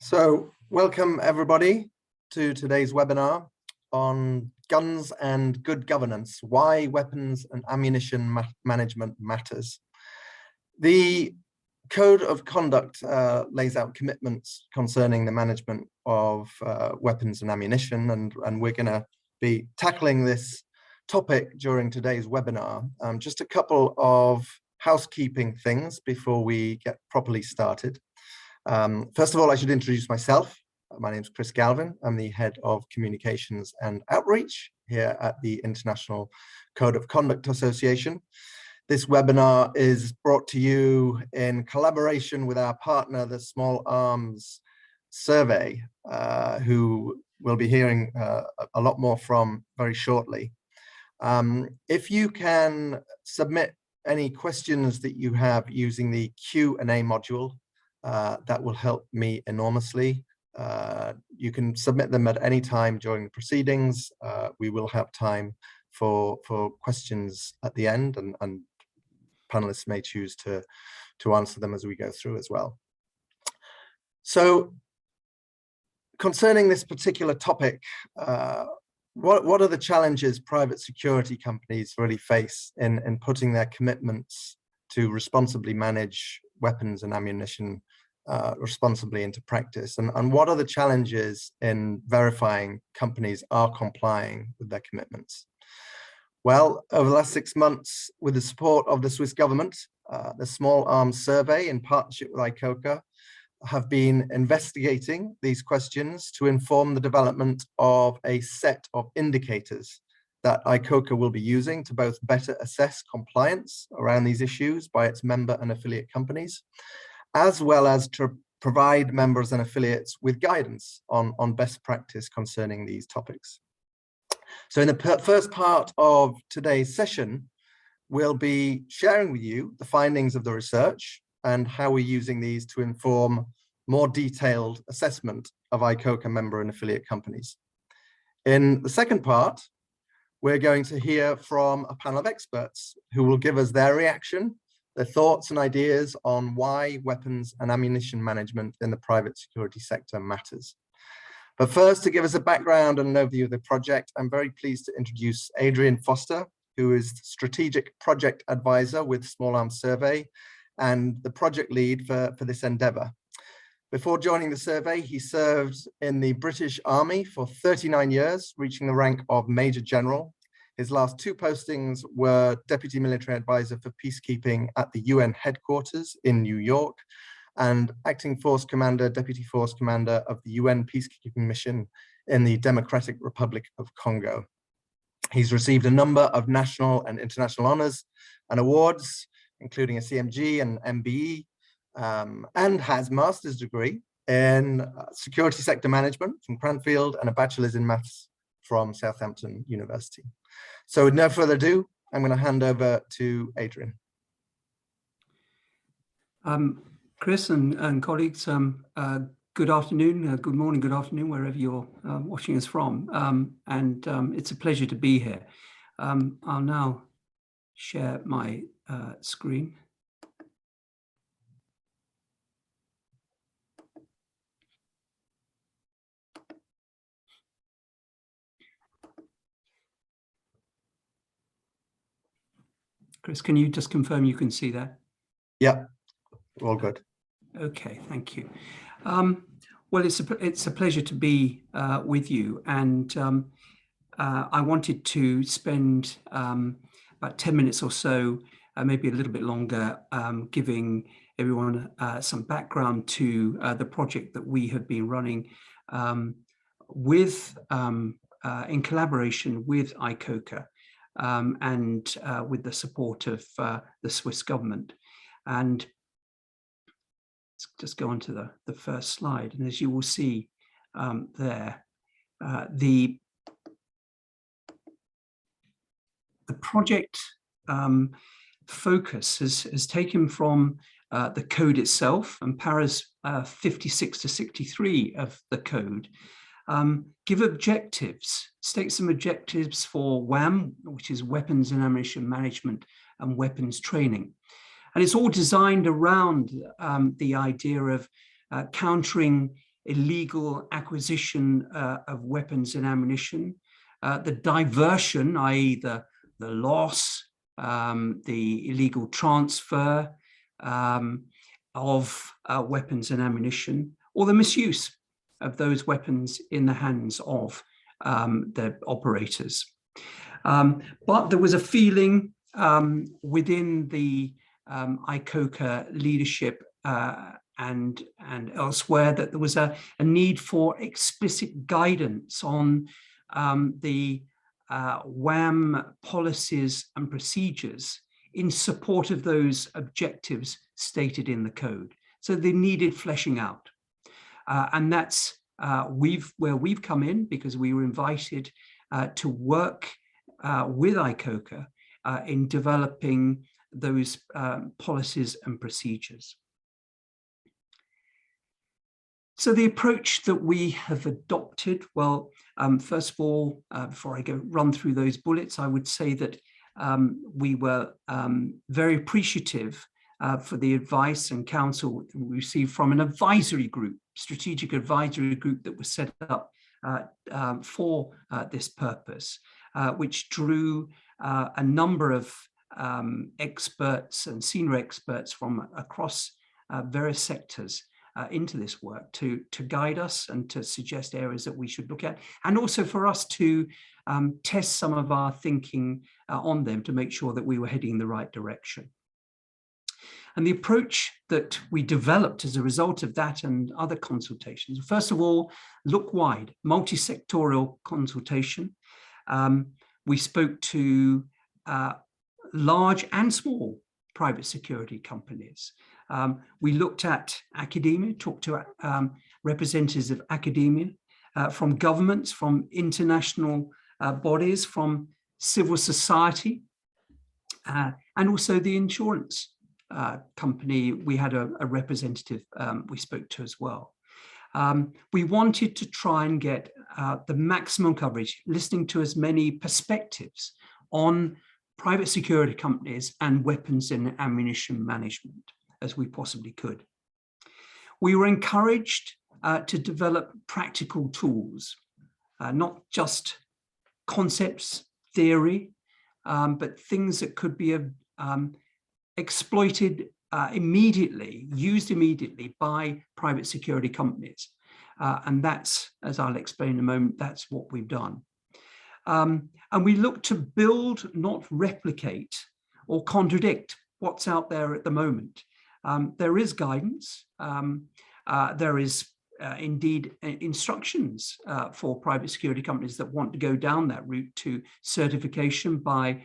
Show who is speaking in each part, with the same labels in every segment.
Speaker 1: So welcome everybody to today's webinar on guns and good governance, why weapons and ammunition management matters. The Code of Conduct lays out commitments concerning the management of weapons and ammunition, and we're going to be tackling this topic during today's webinar. Just a couple of housekeeping things before we get properly started. First of all, I should introduce myself. My name is Chris Galvin. I'm the Head of Communications and Outreach here at the International Code of Conduct Association. This webinar is brought to you in collaboration with our partner, the Small Arms Survey, who we'll be hearing a lot more from very shortly. If you can submit any questions that you have using the Q&A module, that will help me enormously. You can submit them at any time during the proceedings. We will have time for questions at the end, and panelists may choose to answer them as we go through as well. So concerning this particular topic, what are the challenges private security companies really face in putting their commitments to responsibly manage weapons and ammunition responsibly into practice, and what are the challenges in verifying companies are complying with their commitments? Well, over the last 6 months, with the support of the Swiss government, the Small Arms Survey in partnership with ICoCA have been investigating these questions to inform the development of a set of indicators that ICoCA will be using to both better assess compliance around these issues by its member and affiliate companies, as well as to provide members and affiliates with guidance on best practice concerning these topics. So in the first part of today's session, we'll be sharing with you the findings of the research and how we're using these to inform more detailed assessment of ICoCA member and affiliate companies. In the second part, we're going to hear from a panel of experts who will give us their reaction, their thoughts and ideas on why weapons and ammunition management in the private security sector matters. But first, to give us a background and an overview of the project, I'm very pleased to introduce Adrian Foster, who is Strategic Project Advisor with Small Arms Survey and the project lead for this endeavor. Before joining the survey, he served in the British Army for 39 years, reaching the rank of Major General. His last 2 postings were Deputy Military Advisor for Peacekeeping at the UN headquarters in New York and Acting Force Commander, Deputy Force Commander of the UN Peacekeeping Mission in the Democratic Republic of Congo. He's received a number of national and international honors and awards, including a CMG and MBE, and has master's degree in security sector management from Cranfield and a bachelor's in maths from Southampton University. So with no further ado, I'm going to hand over to Adrian.
Speaker 2: Chris and colleagues, good afternoon, good morning, good afternoon, wherever you're watching us from. It's a pleasure to be here. I'll now share my screen. Chris, can you just confirm you can see that?
Speaker 1: Yeah, all good.
Speaker 2: Okay, thank you. Well, it's a pleasure to be with you, and I wanted to spend about 10 minutes or so, maybe a little bit longer, giving everyone some background to the project that we have been running in collaboration with ICoCA. And with the support of the Swiss government. And let's just go on to the first slide. And as you will see there, the project focus has taken from the code itself, and paras 56 to 63 of the code give objectives, state some objectives for WAM, which is Weapons and Ammunition Management and Weapons Training. And it's all designed around the idea of countering illegal acquisition of weapons and ammunition, the diversion, i.e. the loss, the illegal transfer of weapons and ammunition, or the misuse of those weapons in the hands of the operators. But there was a feeling within the ICoCA leadership and elsewhere that there was a need for explicit guidance on the WAM policies and procedures in support of those objectives stated in the code. So they needed fleshing out. And that's where we've come in, because we were invited to work with ICoCA in developing those policies and procedures. So the approach that we have adopted, well, first of all, before I run through those bullets, I would say that we were very appreciative for the advice and counsel we received from an advisory group, strategic advisory group that was set up for this purpose, which drew a number of experts and senior experts from across various sectors into this work to guide us and to suggest areas that we should look at, and also for us to test some of our thinking on them to make sure that we were heading in the right direction. And the approach that we developed as a result of that and other consultations, first of all, look wide, multi-sectorial consultation. We spoke to large and small private security companies. We looked at academia, talked to representatives of academia, from governments, from international bodies, from civil society, and also the insurance company. We had a representative we spoke to as well. We wanted to try and get the maximum coverage, listening to as many perspectives on private security companies and weapons and ammunition management as we possibly could. We were encouraged to develop practical tools, not just concepts, theory, but things that could be exploited immediately, used immediately by private security companies. And that's, as I'll explain in a moment, that's what we've done. And we look to build, not replicate or contradict what's out there at the moment. There is guidance. There is indeed instructions for private security companies that want to go down that route to certification by,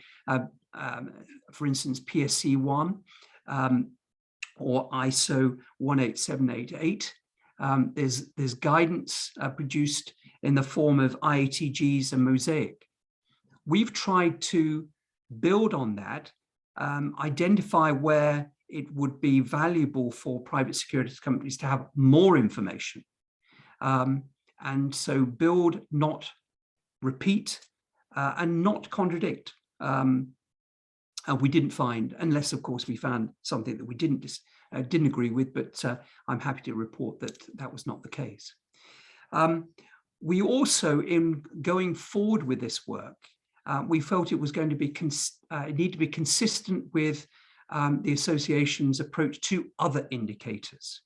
Speaker 2: for instance, PSC1 or ISO 18788. There's guidance produced in the form of IATGs and Mosaic. We've tried to build on that, identify where it would be valuable for private security companies to have more information. And so build, not repeat, and not contradict. We didn't find, unless of course we found something that we didn't agree with, but I'm happy to report that that was not the case. We also, in going forward with this work, we felt it was going to be need to be consistent with the association's approach to other indicators.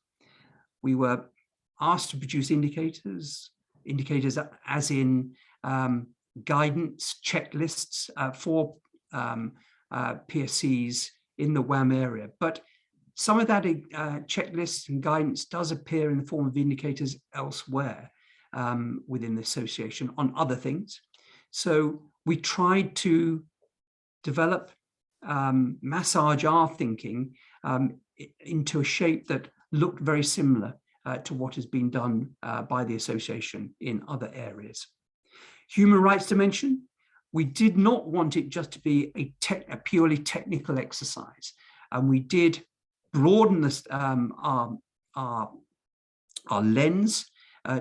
Speaker 2: We were asked to produce indicators as in guidance, checklists for PSCs in the WAM area. But some of that checklists and guidance does appear in the form of indicators elsewhere within the association on other things. So we tried to develop, massage our thinking into a shape that looked very similar to what has been done by the association in other areas. Human rights dimension, we did not want it just to be a purely technical exercise, and we did broaden this, our lens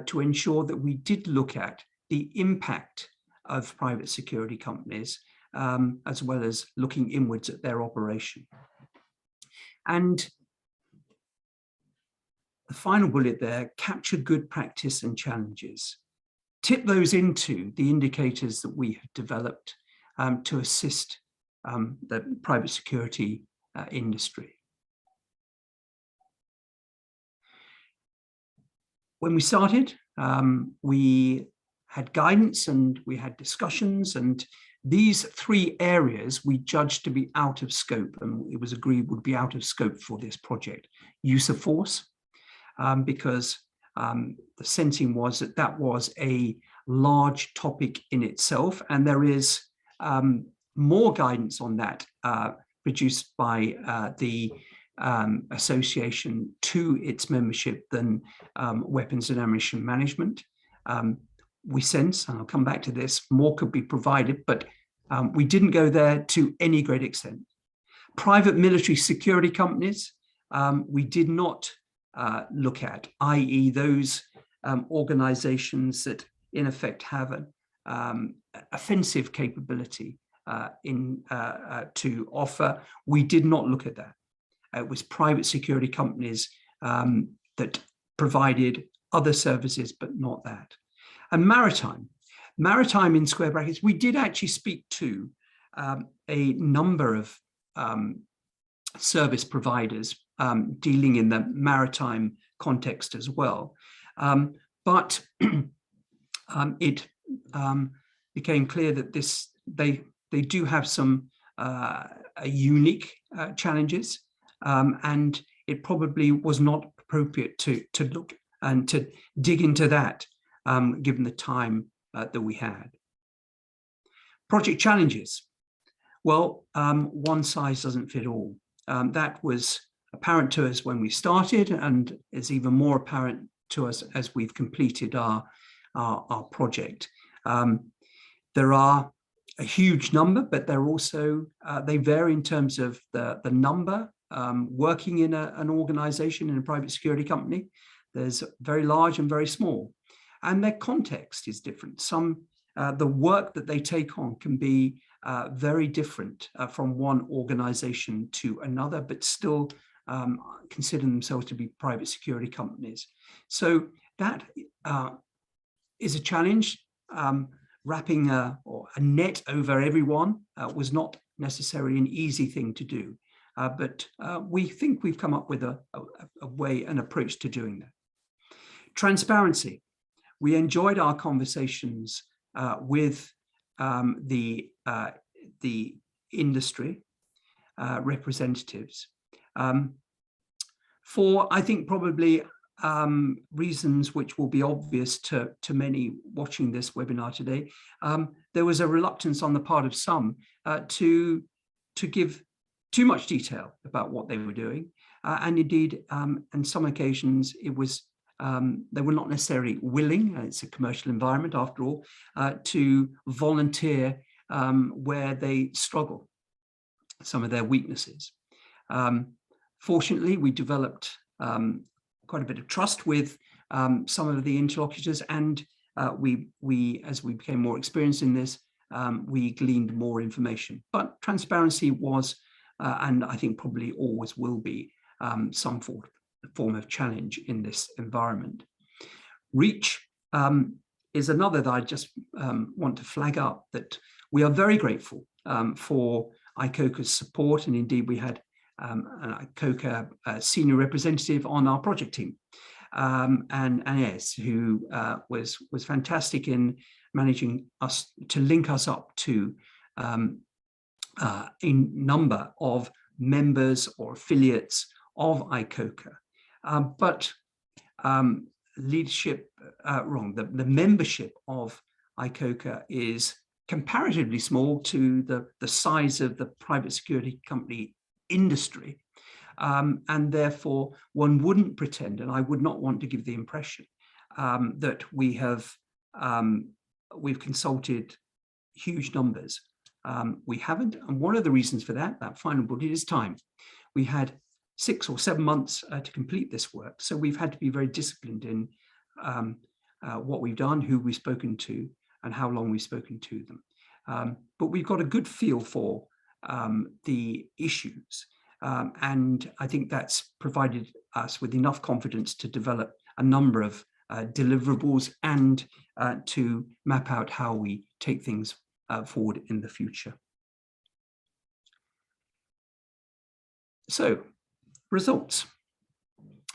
Speaker 2: to ensure that we did look at the impact of private security companies, as well as looking inwards at their operation. And the final bullet there, capture good practice and challenges. Tip those into the indicators that we have developed to assist the private security industry. When we started, we had guidance and we had discussions, and these 3 areas we judged to be out of scope, and it was agreed would be out of scope for this project. Use of force, because the sensing was that that was a large topic in itself, and there is more guidance on that produced by the association to its membership than weapons and ammunition management. We sense, and I'll come back to this, more could be provided, but we didn't go there to any great extent. Private military security companies, we did not look at, i.e. those organizations that in effect have an offensive capability to offer. We did not look at that. It was private security companies that provided other services, but not that. And maritime in square brackets, we did actually speak to a number of service providers dealing in the maritime context as well. But it became clear that they do have some unique challenges, and it probably was not appropriate to look and to dig into that, given the time that we had. Project challenges. Well, one size doesn't fit all. That was apparent to us when we started, and is even more apparent to us as we've completed our project. There are a huge number, but they're also, they vary in terms of the number working in an organization, in a private security company. There's very large and very small, and their context is different. The work that they take on can be very different from one organization to another, but still consider themselves to be private security companies. So that is a challenge. Wrapping a net over everyone was not necessarily an easy thing to do, but we think we've come up with a way, an approach to doing that. Transparency. We enjoyed our conversations with the industry representatives for, I think, probably reasons which will be obvious to many watching this webinar today. There was a reluctance on the part of some to give too much detail about what they were doing, and indeed, on some occasions, it was they were not necessarily willing, and it's a commercial environment after all, to volunteer where they struggle, some of their weaknesses. Fortunately, we developed quite a bit of trust with some of the interlocutors, and we, as we became more experienced in this, we gleaned more information. But transparency was, and I think probably always will be, some form of challenge in this environment. Reach is another that I just want to flag up, that we are very grateful for ICoCA's support, and indeed we had an ICoCA senior representative on our project team, and Anez, who was fantastic in managing us to link us up to a number of members or affiliates of ICoCA. But leadership, the membership of ICoCA is comparatively small to the size of the private security company industry, and therefore one wouldn't pretend, and I would not want to give the impression that we've consulted huge numbers. We haven't, and one of the reasons for that final bullet is time. We had 6 or 7 months to complete this work, so we've had to be very disciplined in what we've done, who we've spoken to, and how long we've spoken to them. But we've got a good feel for the issues, And I think that's provided us with enough confidence to develop a number of deliverables and to map out how we take things forward in the future. So, results.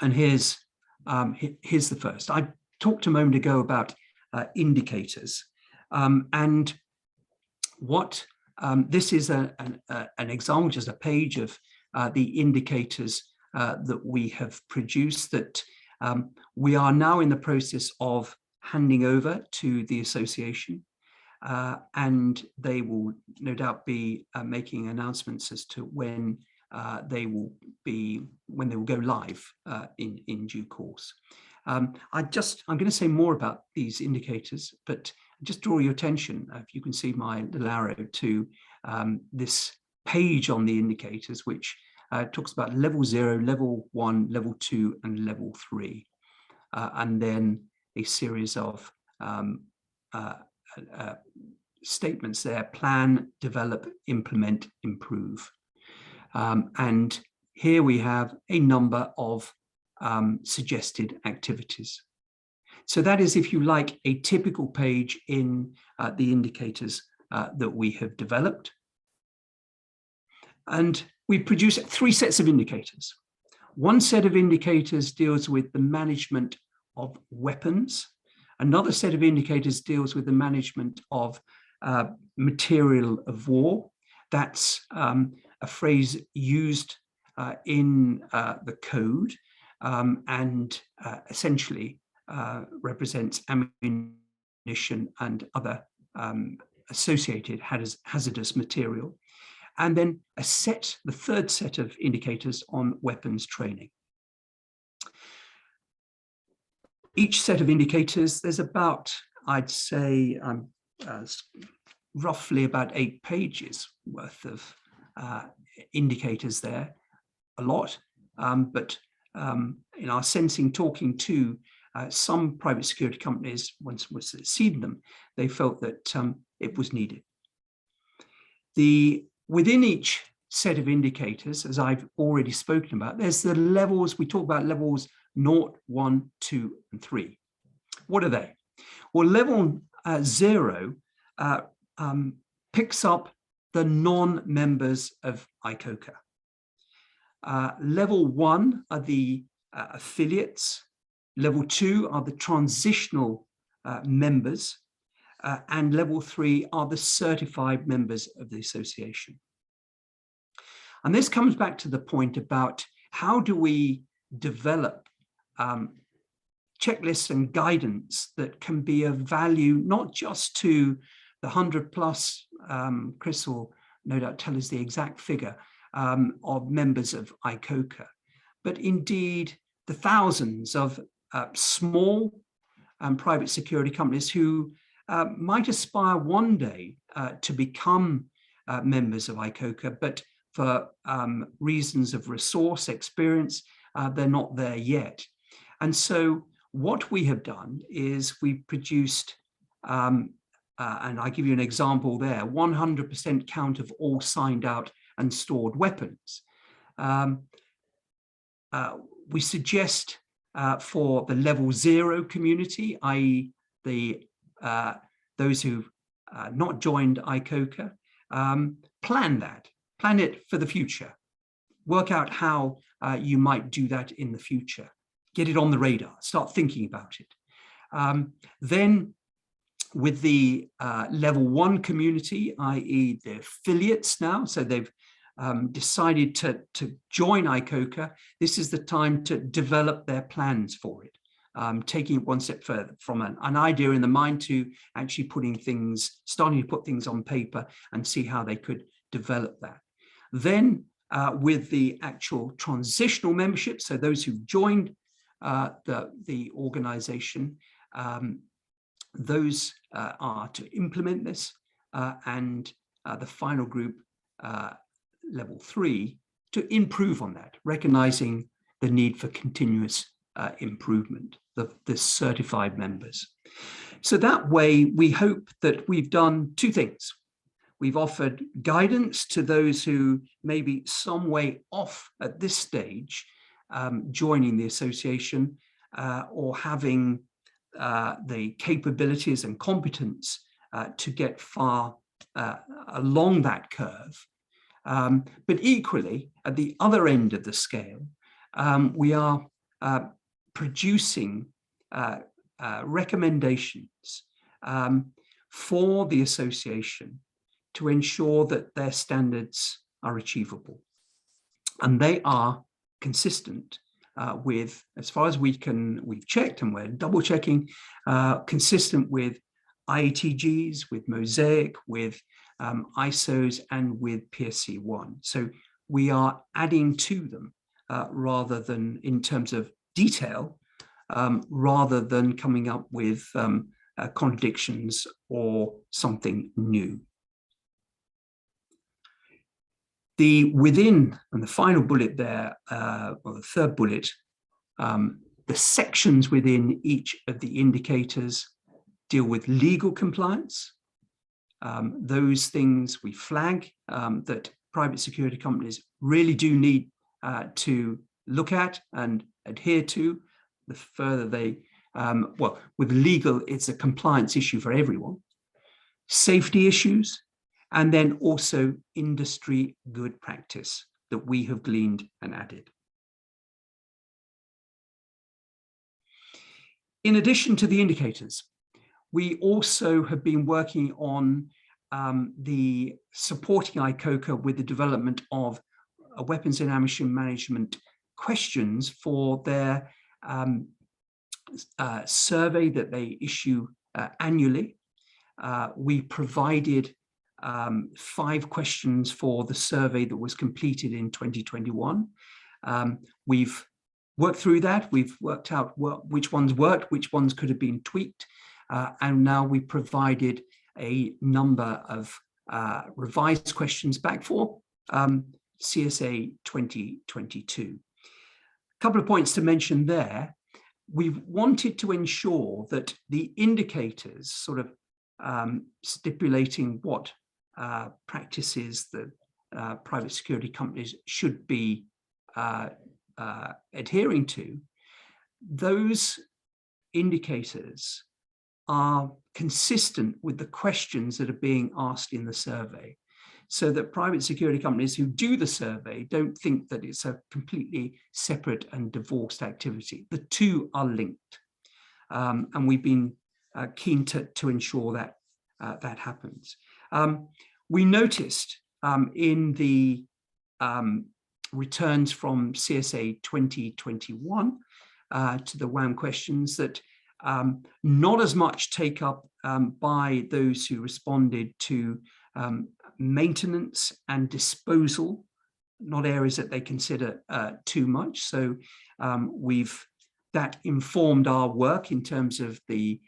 Speaker 2: And here's the first. I talked a moment ago about indicators, and what this is an example, just a page of the indicators that we have produced that we are now in the process of handing over to the association, and they will no doubt be making announcements as to when they will go live in due course. I'm going to say more about these indicators, but just draw your attention, if you can see my little arrow, to this page on the indicators, which talks about level 0, level 1, level 2, and level 3, and then a series of statements there: plan, develop, implement, improve. And here we have a number of suggested activities. So that is, if you like, a typical page in the indicators that we have developed. And we produce 3 sets of indicators. One set of indicators deals with the management of weapons. Another set of indicators deals with the management of material of war. That's a phrase used in the code, and essentially represents ammunition and other associated hazardous material. And then the third set of indicators on weapons training. Each set of indicators, there's about, I'd say, roughly about 8 pages worth of indicators there. A lot, but in our sensing, talking to some private security companies, once we seen them, they felt that it was needed. Within each set of indicators, as I've already spoken about, there's the levels. We talk about levels 0, 1, 2, and 3. What are they? Well, level 0 picks up the non-members of ICoCA. Level 1 are the affiliates. Level 2 are the transitional members. And level 3 are the certified members of the association. And this comes back to the point about how do we develop checklists and guidance that can be of value, not just to the 100+, Chris will no doubt tell us the exact figure, of members of ICoCA, but indeed the thousands of small private security companies who might aspire one day to become members of ICoCA, but for reasons of resource, experience, they're not there yet. And so what we have done is we produced, and I give you an example there, 100% count of all signed out and stored weapons. We suggest for the level 0 community, i.e. those who've not joined ICoCA, plan it for the future. Work out how you might do that in the future. Get it on the radar, start thinking about it. Then with the level 1 community, i.e. the affiliates now, so they've decided to join ICoCA, this is the time to develop their plans for it. Taking it one step further from an idea in the mind to actually starting to put things on paper and see how they could develop that. Then with the actual transitional membership, so those who've joined the organization, those are to implement this, and the final group, level 3, to improve on that, recognizing the need for continuous improvement, the certified members. So that way, we hope that we've done 2 things. We've offered guidance to those who may be some way off at this stage, joining the association or having the capabilities and competence to get far along that curve. But equally, at the other end of the scale, we are producing recommendations for the association to ensure that their standards are achievable. And they are consistent with, as far as we've checked and we're double checking, consistent with IATGs, with Mosaic, with ISOs, and with PSC1. So we are adding to them rather than, in terms of detail, rather than coming up with contradictions or something new. The within, and the final bullet there, or the third bullet, the sections within each of the indicators deal with legal compliance. Those things we flag that private security companies really do need to look at and adhere to. The further they, well, with legal, it's a compliance issue for everyone. Safety issues, and then also industry good practice that we have gleaned and added. In addition to the indicators, we also have been working on the supporting ICoCA with the development of weapons and ammunition management questions for their survey that they issue annually. We provided 5 questions for the survey that was completed in 2021. We've worked through that. We've worked out which ones worked, which ones could have been tweaked. And now we provided a number of revised questions back for CSA 2022. A couple of points to mention there. We've wanted to ensure that the indicators sort of stipulating what practices that private security companies should be adhering to, those indicators are consistent with the questions that are being asked in the survey, so that private security companies who do the survey don't think that it's a completely separate and divorced activity. The two are linked, and we've been keen to ensure that that happens. We noticed in the returns from CSA 2021 to the WAM questions that not as much take up by those who responded to maintenance and disposal, not areas that they consider too much. So that informed our work in terms of the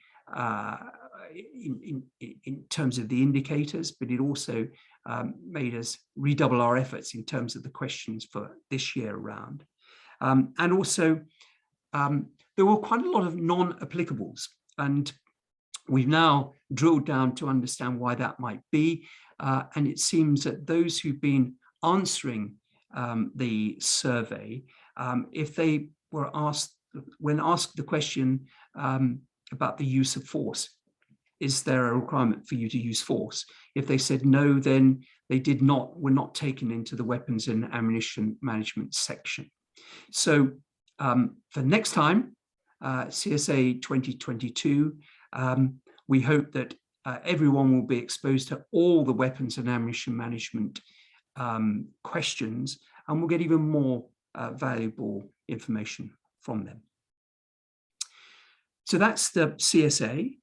Speaker 2: in terms of the indicators, but it also made us redouble our efforts in terms of the questions for this year around. And also, there were quite a lot of non-applicables, and we've now drilled down to understand why that might be. And it seems that those who've been answering the survey, if they were asked, when asked the question about the use of force, is there a requirement for you to use force? If they said no, then they were not taken into the weapons and ammunition management section. So for next time, CSA 2022, we hope that everyone will be exposed to all the weapons and ammunition management questions, and we'll get even more valuable information from them. So that's the CSA.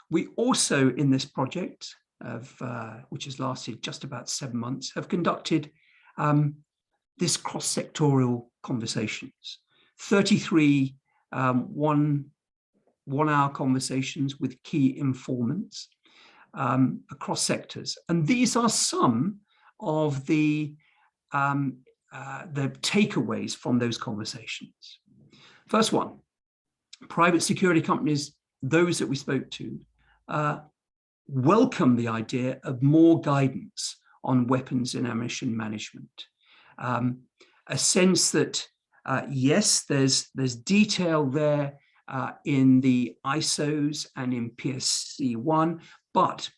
Speaker 2: We also, in this project, which has lasted just about 7 months, have conducted this cross-sectorial conversations, 33 one-hour conversations with key informants across sectors. And these are some of the takeaways from those conversations. First one, private security companies, those that we spoke to, welcome the idea of more guidance on weapons and ammunition management. A sense that, yes, there's detail there in the ISOs and in PSC1, but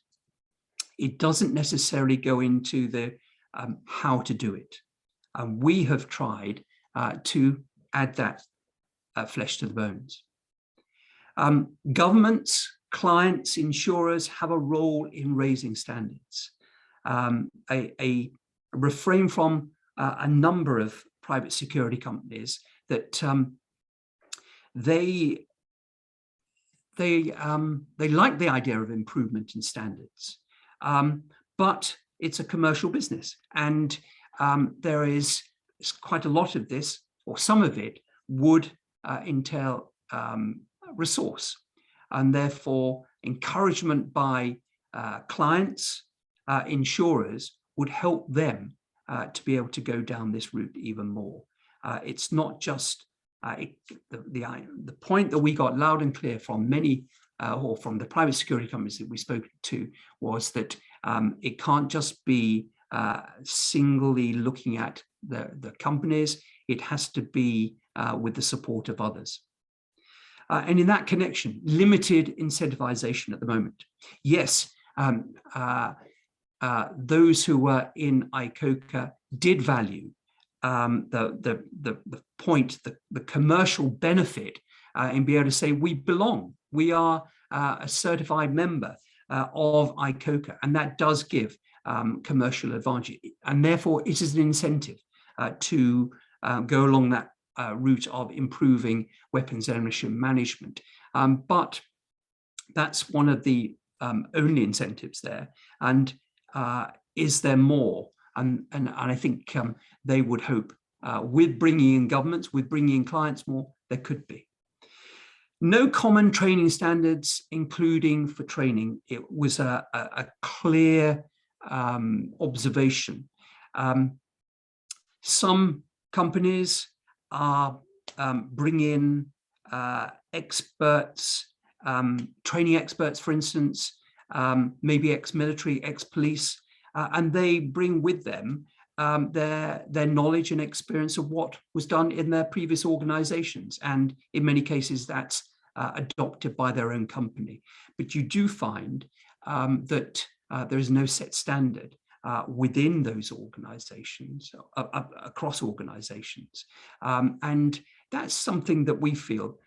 Speaker 2: it doesn't necessarily go into the how to do it. And we have tried to add that flesh to the bones. Governments, clients, insurers have a role in raising standards. A refrain from a number of private security companies that they like the idea of improvement in standards, but it's a commercial business, and there is quite a lot of this, or some of it would entail resource, and therefore encouragement by clients, insurers would help them to be able to go down this route even more. It's not just the point that we got loud and clear from many or from the private security companies that we spoke to was that it can't just be singly looking at the companies, it has to be with the support of others. And in that connection, limited incentivization at the moment. Yes, those who were in ICoCA did value the point, the commercial benefit in being able to say we belong, we are a certified member of ICoCA, and that does give commercial advantage, and therefore it is an incentive to go along that route of improving weapons and ammunition management. But that's one of the only incentives there. And is there more? And I think they would hope with bringing in governments, with bringing in clients more, there could be. No common training standards, including for training. It was a clear observation. Some companies are bringing experts, training experts, for instance, maybe ex-military, ex-police, and they bring with them their knowledge and experience of what was done in their previous organizations. And in many cases, that's adopted by their own company. But you do find that there is no set standard within those organizations, across organizations. And that's something that we feel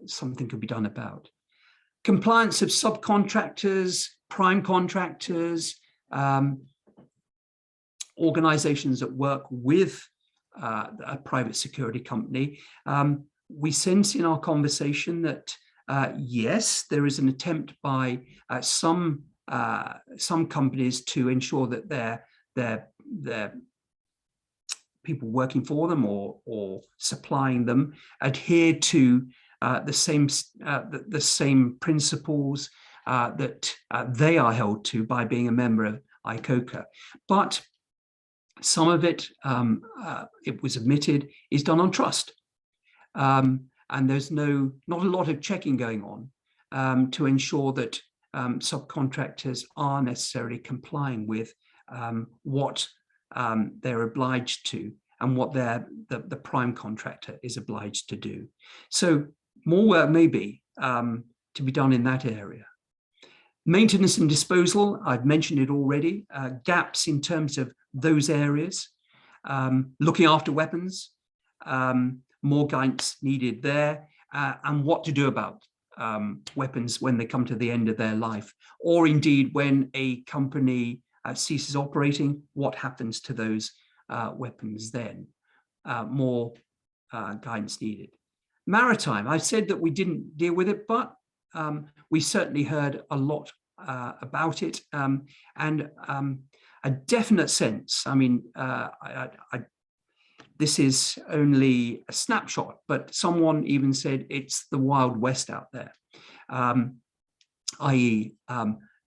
Speaker 2: something could be done about. Compliance of subcontractors, prime contractors, organizations that work with a private security company. We sense in our conversation that yes, there is an attempt by some companies to ensure that their people working for them or supplying them adhere to the same principles that they are held to by being a member of ICoCA. But some of it, it was admitted, is done on trust. And there's not a lot of checking going on to ensure that subcontractors are necessarily complying with what they're obliged to and what the prime contractor is obliged to do. So more work may be to be done in that area. Maintenance and disposal, I've mentioned it already, gaps in terms of those areas. Looking after weapons, more guidance needed there, and what to do about weapons when they come to the end of their life, or indeed when a company ceases operating, what happens to those weapons then? More guidance needed. Maritime, I said that we didn't deal with it, but we certainly heard a lot about it, and a definite sense. I mean, this is only a snapshot, but someone even said it's the Wild West out there, i.e.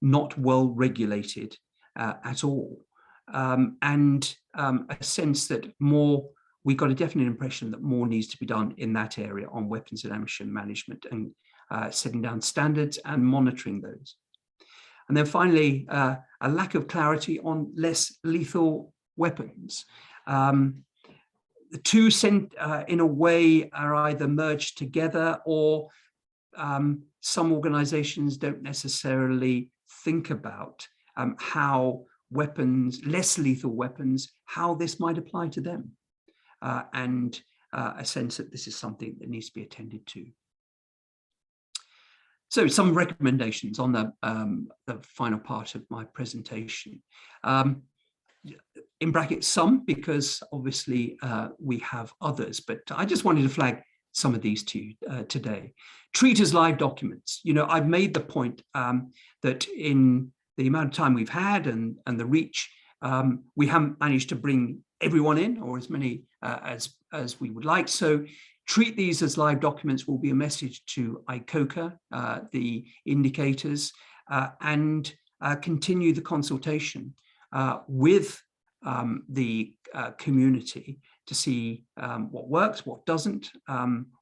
Speaker 2: Not well regulated at all, and a sense that we got a definite impression that more needs to be done in that area on weapons and ammunition management and setting down standards and monitoring those. And then finally, a lack of clarity on less lethal weapons. The two, in a way, are either merged together, or some organizations don't necessarily think about how weapons, less lethal weapons, how this might apply to them. And a sense that this is something that needs to be attended to. So some recommendations on the final part of my presentation. In brackets, some, because obviously we have others, but I just wanted to flag some of these to you today. Treat as live documents. You know, I've made the point that in the amount of time we've had and the reach, we haven't managed to bring everyone in, or as many as we would like. So treat these as live documents will be a message to ICoCA, the indicators, and continue the consultation with the community to see what works, what doesn't,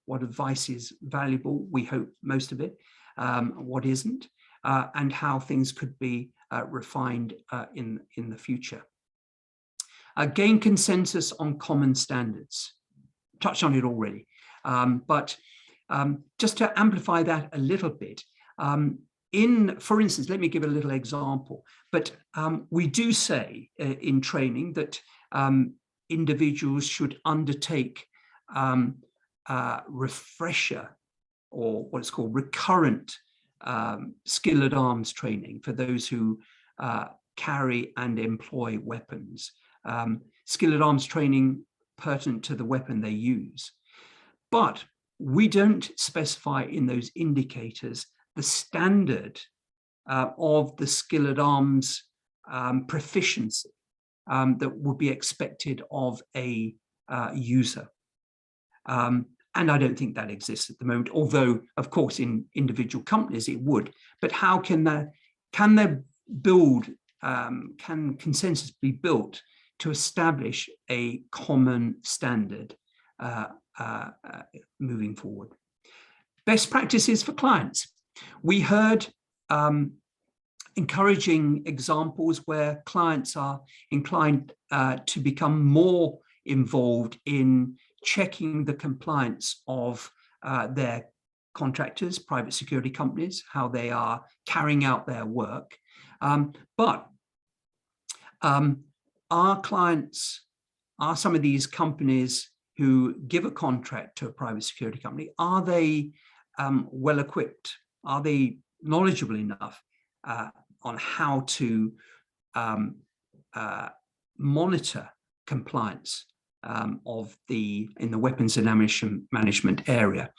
Speaker 2: what advice is valuable, we hope most of it, what isn't, and how things could be refined in the future. Gain consensus on common standards. Touched on it already, but just to amplify that a little bit, for instance, let me give a little example, but we do say in training that individuals should undertake refresher, or what is called recurrent skill at arms training for those who carry and employ weapons. Skill at arms training pertinent to the weapon they use. But we don't specify in those indicators the standard of the skill at arms proficiency that would be expected of a user. And I don't think that exists at the moment, although, of course, in individual companies it would. But how can consensus be built to establish a common standard moving forward? Best practices for clients. We heard encouraging examples where clients are inclined to become more involved in checking the compliance of their contractors, private security companies, how they are carrying out their work. But our clients are some of these companies who give a contract to a private security company. Are they well equipped? Are they knowledgeable enough on how to monitor compliance in the weapons and ammunition management area?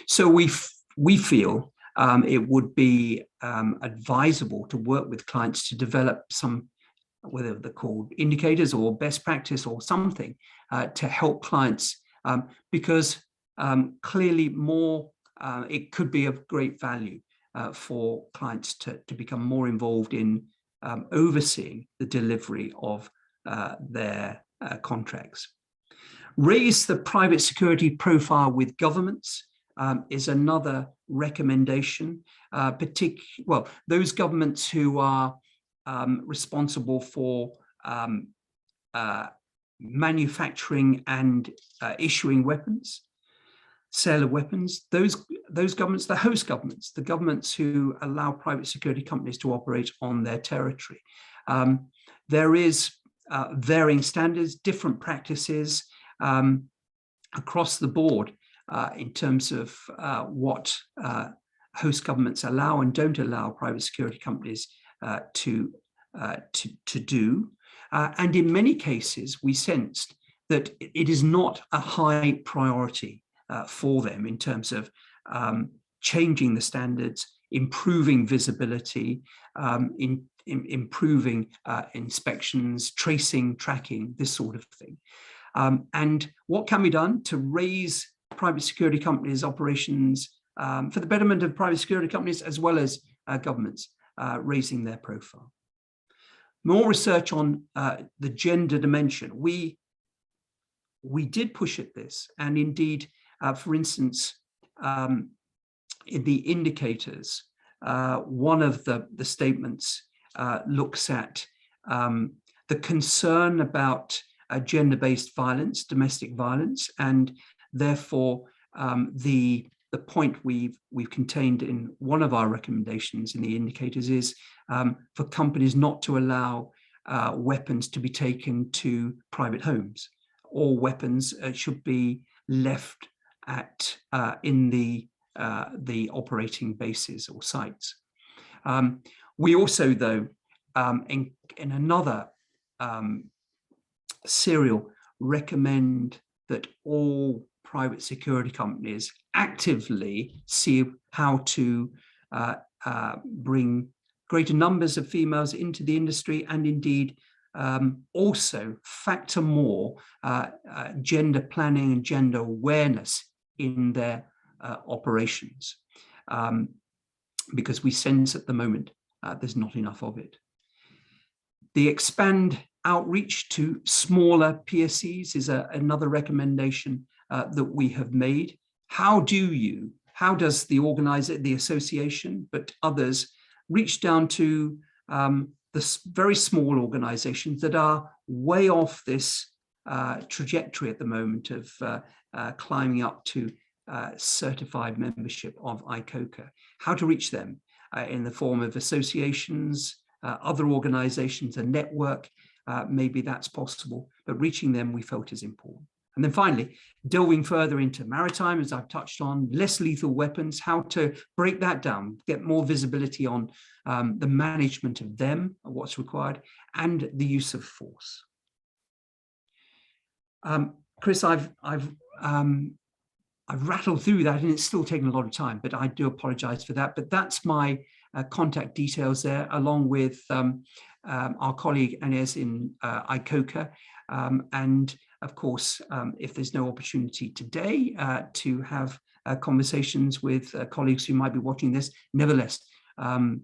Speaker 2: So we feel it would be advisable to work with clients to develop some, whether they're called indicators or best practice or something, to help clients, because clearly more, it could be of great value for clients to become more involved in overseeing the delivery of their contracts. Raise the private security profile with governments is another recommendation. Well, those governments who are responsible for manufacturing and issuing weapons, sale of weapons, those governments, the host governments, the governments who allow private security companies to operate on their territory. There is varying standards, different practices across the board in terms of what host governments allow and don't allow private security companies to do. And in many cases, we sensed that it is not a high priority for them in terms of changing the standards, improving visibility, improving inspections, tracing, tracking, this sort of thing. And what can be done to raise private security companies' operations for the betterment of private security companies as well as governments raising their profile? More research on the gender dimension. We did push at this, and indeed, for instance, in the indicators, one of the statements looks at the concern about gender-based violence, domestic violence, and therefore the point we've contained in one of our recommendations in the indicators is for companies not to allow weapons to be taken to private homes. All weapons should be left at in the operating bases or sites. We also, though, in another serial, recommend that all private security companies actively see how to bring greater numbers of females into the industry, and indeed also factor more gender planning and gender awareness in their operations, because we sense at the moment there's not enough of it. The expand outreach to smaller PSCs is another recommendation that we have made. How does the organizer, the association, but others reach down to the very small organizations that are way off this trajectory at the moment of climbing up to certified membership of ICoCA? How to reach them in the form of associations, other organizations, a network, maybe that's possible, but reaching them we felt is important. And then finally, delving further into maritime, as I've touched on, less lethal weapons, how to break that down, get more visibility on the management of them, what's required, and the use of force. Chris, I've rattled through that, and it's still taken a lot of time, but I do apologize for that. But that's my contact details there, along with our colleague Inez in ICoCA. And of course, if there's no opportunity today to have conversations with colleagues who might be watching this, nevertheless,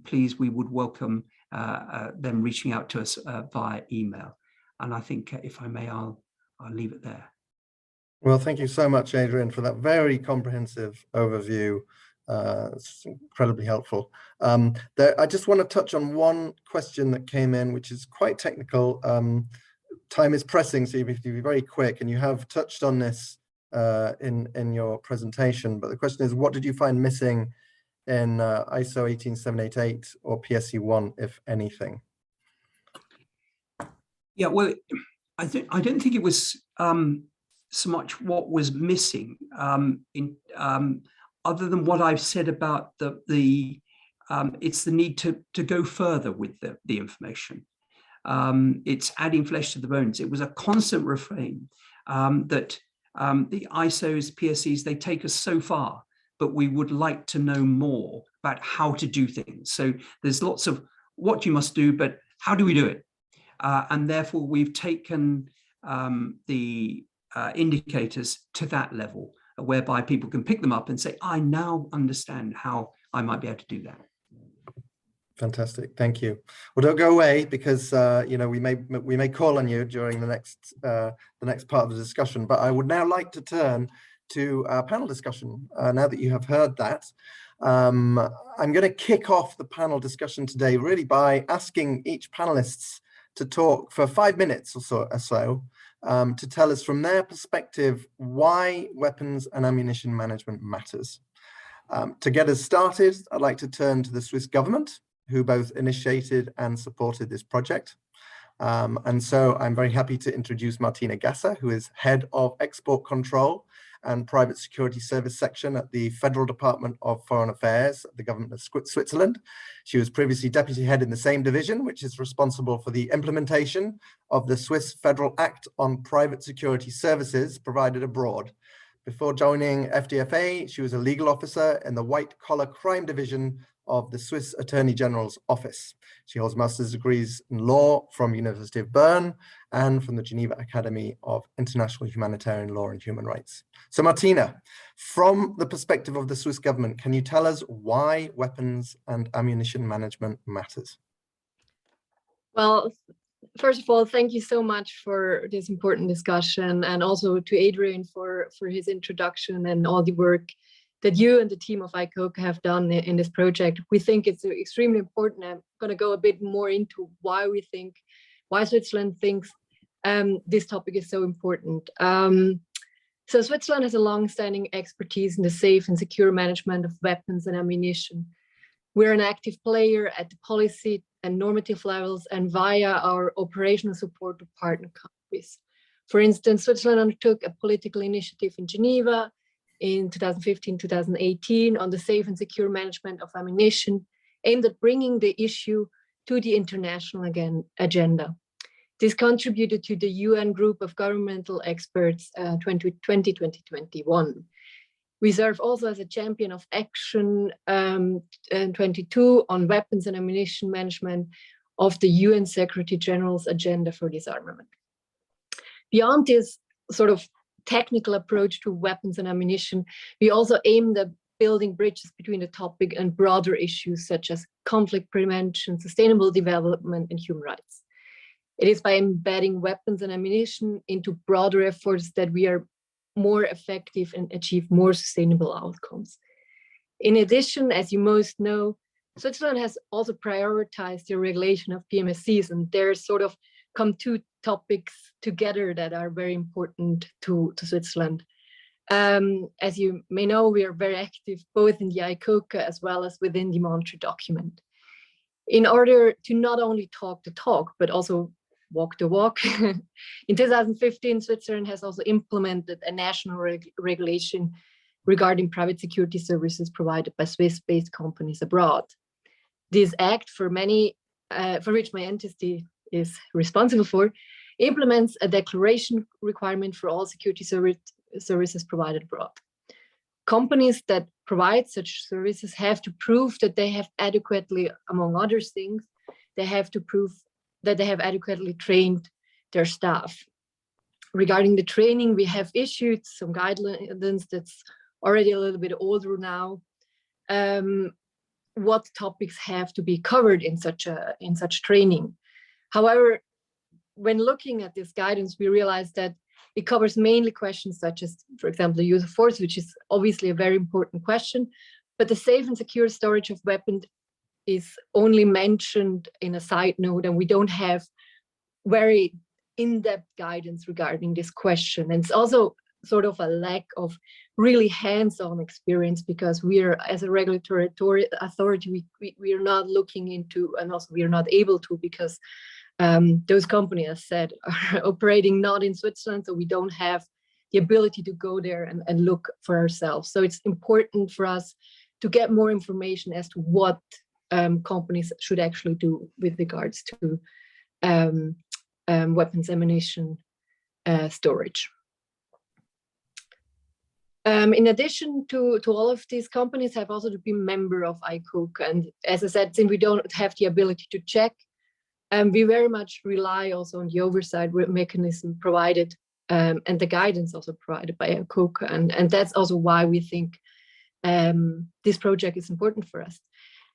Speaker 2: please, we would welcome them reaching out to us via email. And I think, if I may, I'll leave it there.
Speaker 1: Well, thank you so much, Adrian, for that very comprehensive overview. It's incredibly helpful. I just want to touch on one question that came in, which is quite technical. Time is pressing, so you have to be very quick, and you have touched on this in your presentation, but the question is, what did you find missing in ISO 18788 or PSC1, if anything?
Speaker 2: Yeah, well, I don't think it was so much what was missing, other than what I've said about it's the need to go further with the information. It's adding flesh to the bones. It was a constant refrain that the ISOs, PSCs, they take us so far, but we would like to know more about how to do things. So there's lots of what you must do, but how do we do it? And therefore, we've taken the indicators to that level, whereby people can pick them up and say, I now understand how I might be able to do that.
Speaker 1: Fantastic, thank you. Well, don't go away, because you know, we may call on you during the next part of the discussion. But I would now like to turn to our panel discussion. Now that you have heard that, I'm going to kick off the panel discussion today really by asking each panelists to talk for 5 minutes or so to tell us from their perspective why weapons and ammunition management matters. To get us started, I'd like to turn to the Swiss government, who both initiated and supported this project. And so I'm very happy to introduce Martina Gasser, who is Head of Export Control and Private Security Service Section at the Federal Department of Foreign Affairs of the Government of Switzerland. She was previously Deputy Head in the same division, which is responsible for the implementation of the Swiss Federal Act on Private Security Services provided abroad. Before joining FDFA, she was a legal officer in the White Collar Crime Division of the Swiss Attorney General's Office. She holds master's degrees in law from University of Bern and from the Geneva Academy of International Humanitarian Law and Human Rights. So Martina, from the perspective of the Swiss government, can you tell us why weapons and ammunition management matters?
Speaker 3: Well, first of all, thank you so much for this important discussion, and also to Adrian for his introduction and all the work that you and the team of ICoCA have done in this project. We think it's extremely important. I'm going to go a bit more into why Switzerland thinks this topic is so important. So Switzerland has a long-standing expertise in the safe and secure management of weapons and ammunition. We're an active player at the policy and normative levels and via our operational support to partner countries. For instance, Switzerland undertook a political initiative in Geneva in 2015-2018 on the safe and secure management of ammunition, aimed at bringing the issue to the international agenda. This contributed to the UN group of governmental experts 2020-2021. We serve also as a champion of Action 22 on weapons and ammunition management of the UN Secretary General's agenda for disarmament. Beyond this sort of technical approach to weapons and ammunition, we also aimed at building bridges between the topic and broader issues such as conflict prevention, sustainable development, and human rights. It is by embedding weapons and ammunition into broader efforts that we are more effective and achieve more sustainable outcomes. In addition, as you most know, Switzerland has also prioritized the regulation of PMSCs, and there sort of come two topics together that are very important to Switzerland. As you may know, we are very active both in the ICoCA as well as within the Monterey document. In order to not only talk the talk, but also walk the walk, in 2015, Switzerland has also implemented a national regulation regarding private security services provided by Swiss-based companies abroad. This act, for which my entity is responsible for, implements a declaration requirement for all security services provided abroad. Companies that provide such services have to prove that they have adequately, among other things, they have to prove that they have adequately trained their staff. Regarding the training, we have issued some guidelines that's already a little bit older now. What topics have to be covered in such training? However, when looking at this guidance, we realized that it covers mainly questions such as, for example, the use of force, which is obviously a very important question, but the safe and secure storage of weapons is only mentioned in a side note, and we don't have very in-depth guidance regarding this question. And it's also sort of a lack of really hands-on experience, because we are, as a regulatory authority, we are not looking into, and also we are not able to, because those companies, as said, are operating not in Switzerland, so we don't have the ability to go there and look for ourselves. So it's important for us to get more information as to what companies should actually do with regards to weapons ammunition storage. In addition to all of these companies have also to be member of ICoCA. And as I said, since we don't have the ability to check, we very much rely also on the oversight mechanism provided and the guidance also provided by ICoCA. And that's also why we think this project is important for us.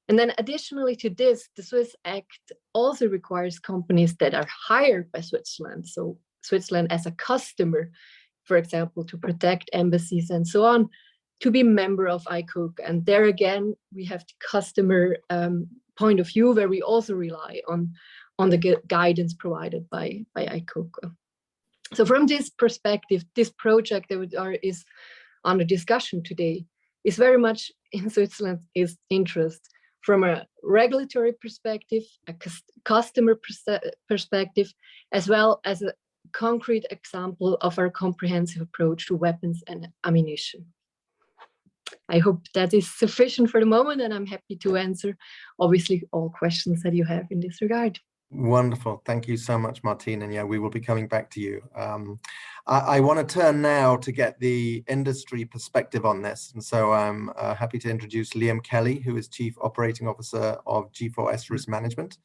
Speaker 3: And then additionally to this, the Swiss Act also requires companies that are hired by Switzerland, so Switzerland as a customer, for example, to protect embassies and so on, to be member of ICoCA. And there again, we have the customer point of view, where we also rely on the guidance provided by ICoCA. So from this perspective, this project that is under discussion today is very much in Switzerland's interest, from a regulatory perspective, a customer perspective, as well as a concrete example of our comprehensive approach to weapons and ammunition. I hope that is sufficient for the moment, and I'm happy to answer, obviously, all questions that you have in this regard.
Speaker 1: Wonderful. Thank you so much, Martina. And yeah, we will be coming back to you. I want to turn now to get the industry perspective on this. And so I'm happy to introduce Liam Kelly, who is Chief Operating Officer of G4S Risk Management.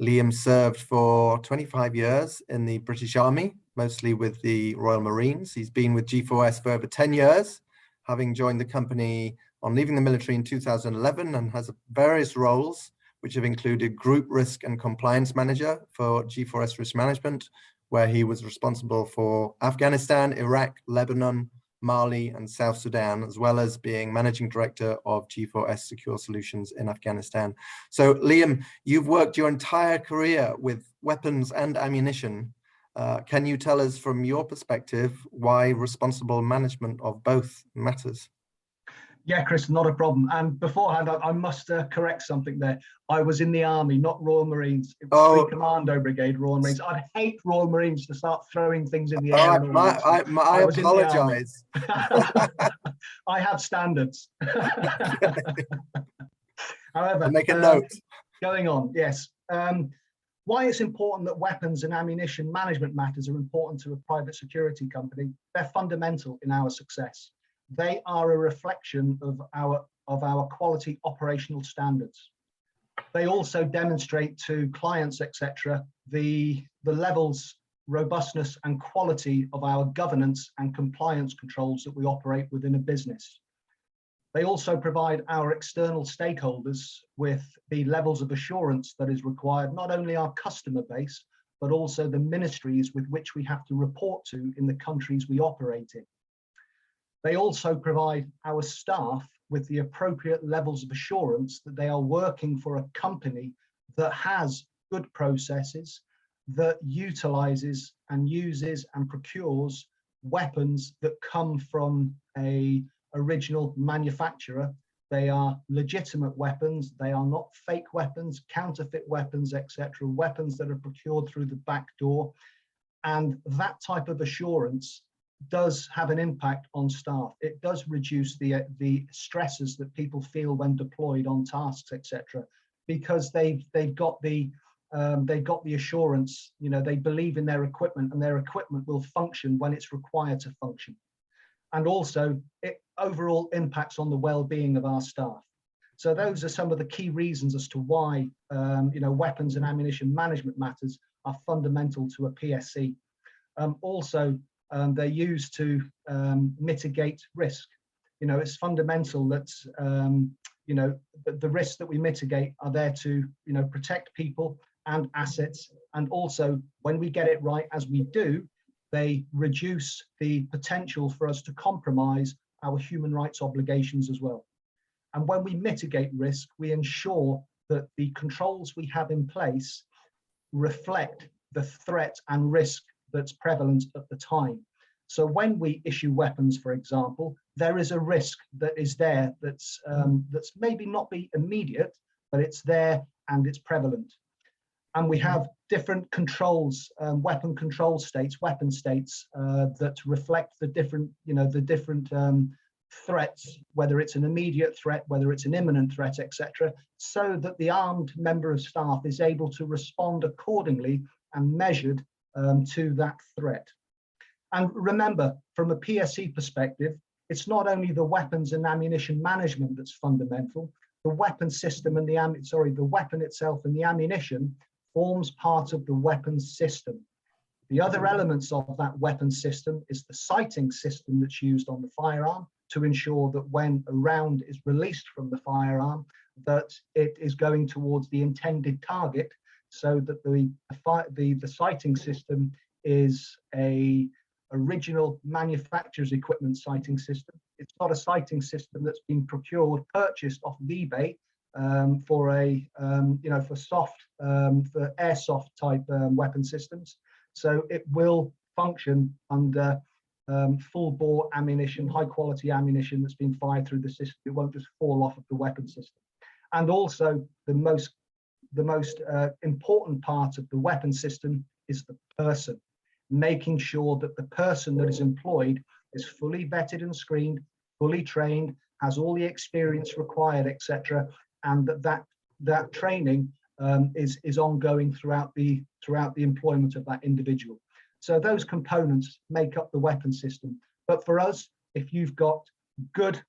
Speaker 1: Liam served for 25 years in the British Army, mostly with the Royal Marines. He's been with G4S for over 10 years, having joined the company on leaving the military in 2011, and has various roles, which have included Group Risk and Compliance Manager for G4S Risk Management, where he was responsible for Afghanistan, Iraq, Lebanon, Mali, and South Sudan, as well as being Managing Director of G4S Secure Solutions in Afghanistan. So Liam, you've worked your entire career with weapons and ammunition. Can you tell us from your perspective why responsible management of both matters?
Speaker 4: Yeah, Chris, not a problem. And beforehand, I must correct something there. I was in the Army, not Royal Marines. It was 3 Commando Brigade, Royal Marines. I'd hate Royal Marines to start throwing things in the air.
Speaker 1: I apologize.
Speaker 4: I have standards. However,
Speaker 1: I'll make a note.
Speaker 4: Going on, yes. Why it's important that weapons and ammunition management matters are important to a private security company. They're fundamental in our success. They are a reflection of our quality operational standards. They also demonstrate to clients, etc., the levels, robustness, and quality of our governance and compliance controls that we operate within a business. They also provide our external stakeholders with the levels of assurance that is required, not only our customer base, but also the ministries with which we have to report to in the countries we operate in. They also provide our staff with the appropriate levels of assurance that they are working for a company that has good processes, that utilizes and uses and procures weapons that come from an original manufacturer. They are legitimate weapons. They are not fake weapons, counterfeit weapons, etc., weapons that are procured through the back door. And that type of assurance does have an impact on staff. It does reduce the stresses that people feel when deployed on tasks, etc., because they've got the assurance. You know, they believe in their equipment, and their equipment will function when it's required to function. And also, it overall impacts on the well-being of our staff. So those are some of the key reasons as to why weapons and ammunition management matters are fundamental to a PSC. They're used to mitigate risk. You know, it's fundamental that the risks that we mitigate are there to protect people and assets, and also when we get it right, as we do, they reduce the potential for us to compromise our human rights obligations as well. And when we mitigate risk, we ensure that the controls we have in place reflect the threat and risk that's prevalent at the time. So when we issue weapons, for example, there is a risk that is there that's maybe not be immediate, but it's there and it's prevalent. And we have different controls, weapon control states, weapon states that reflect the different threats, whether it's an immediate threat, whether it's an imminent threat, etc., so that the armed member of staff is able to respond accordingly and measured to that threat. And remember, from a PSC perspective, it's not only the weapons and ammunition management that's fundamental. The weapon system and the weapon itself and the ammunition forms part of the weapons system. The other elements of that weapon system is the sighting system that's used on the firearm to ensure that when a round is released from the firearm, that it is going towards the intended target, so that the sighting system is a original manufacturer's equipment sighting system. It's not a sighting system that's been purchased off of eBay for airsoft type weapon systems. So it will function under full bore ammunition, high quality ammunition that's been fired through the system. It won't just fall off of the weapon system. And also the most important part of the weapon system is the person, making sure that the person that is employed is fully vetted and screened, fully trained, has all the experience required, etc., and that training is ongoing throughout the employment of that individual. So those components make up the weapon system. But for us, if you've got good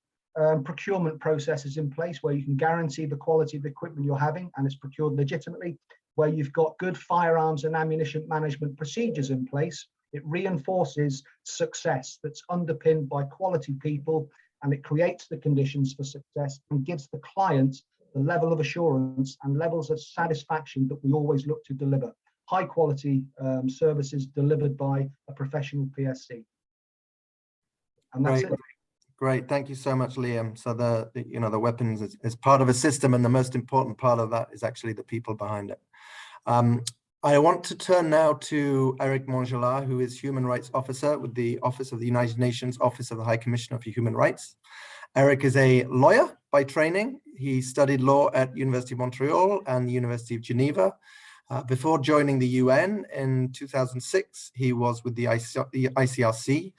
Speaker 4: procurement processes in place where you can guarantee the quality of the equipment you're having and it's procured legitimately, where you've got good firearms and ammunition management procedures in place, it reinforces success that's underpinned by quality people, and it creates the conditions for success and gives the client the level of assurance and levels of satisfaction that we always look to deliver. High quality services delivered by a professional PSC. And that's
Speaker 1: Great.
Speaker 4: it.
Speaker 1: Great, thank you so much, Liam. So the weapons is part of a system, and the most important part of that is actually the people behind it. I want to turn now to Eric Mongelard, who is Human Rights Officer with the Office of the United Nations Office of the High Commissioner for Human Rights. Eric is a lawyer by training. He studied law at University of Montreal and the University of Geneva. Before joining the UN in 2006, he was with the ICRC.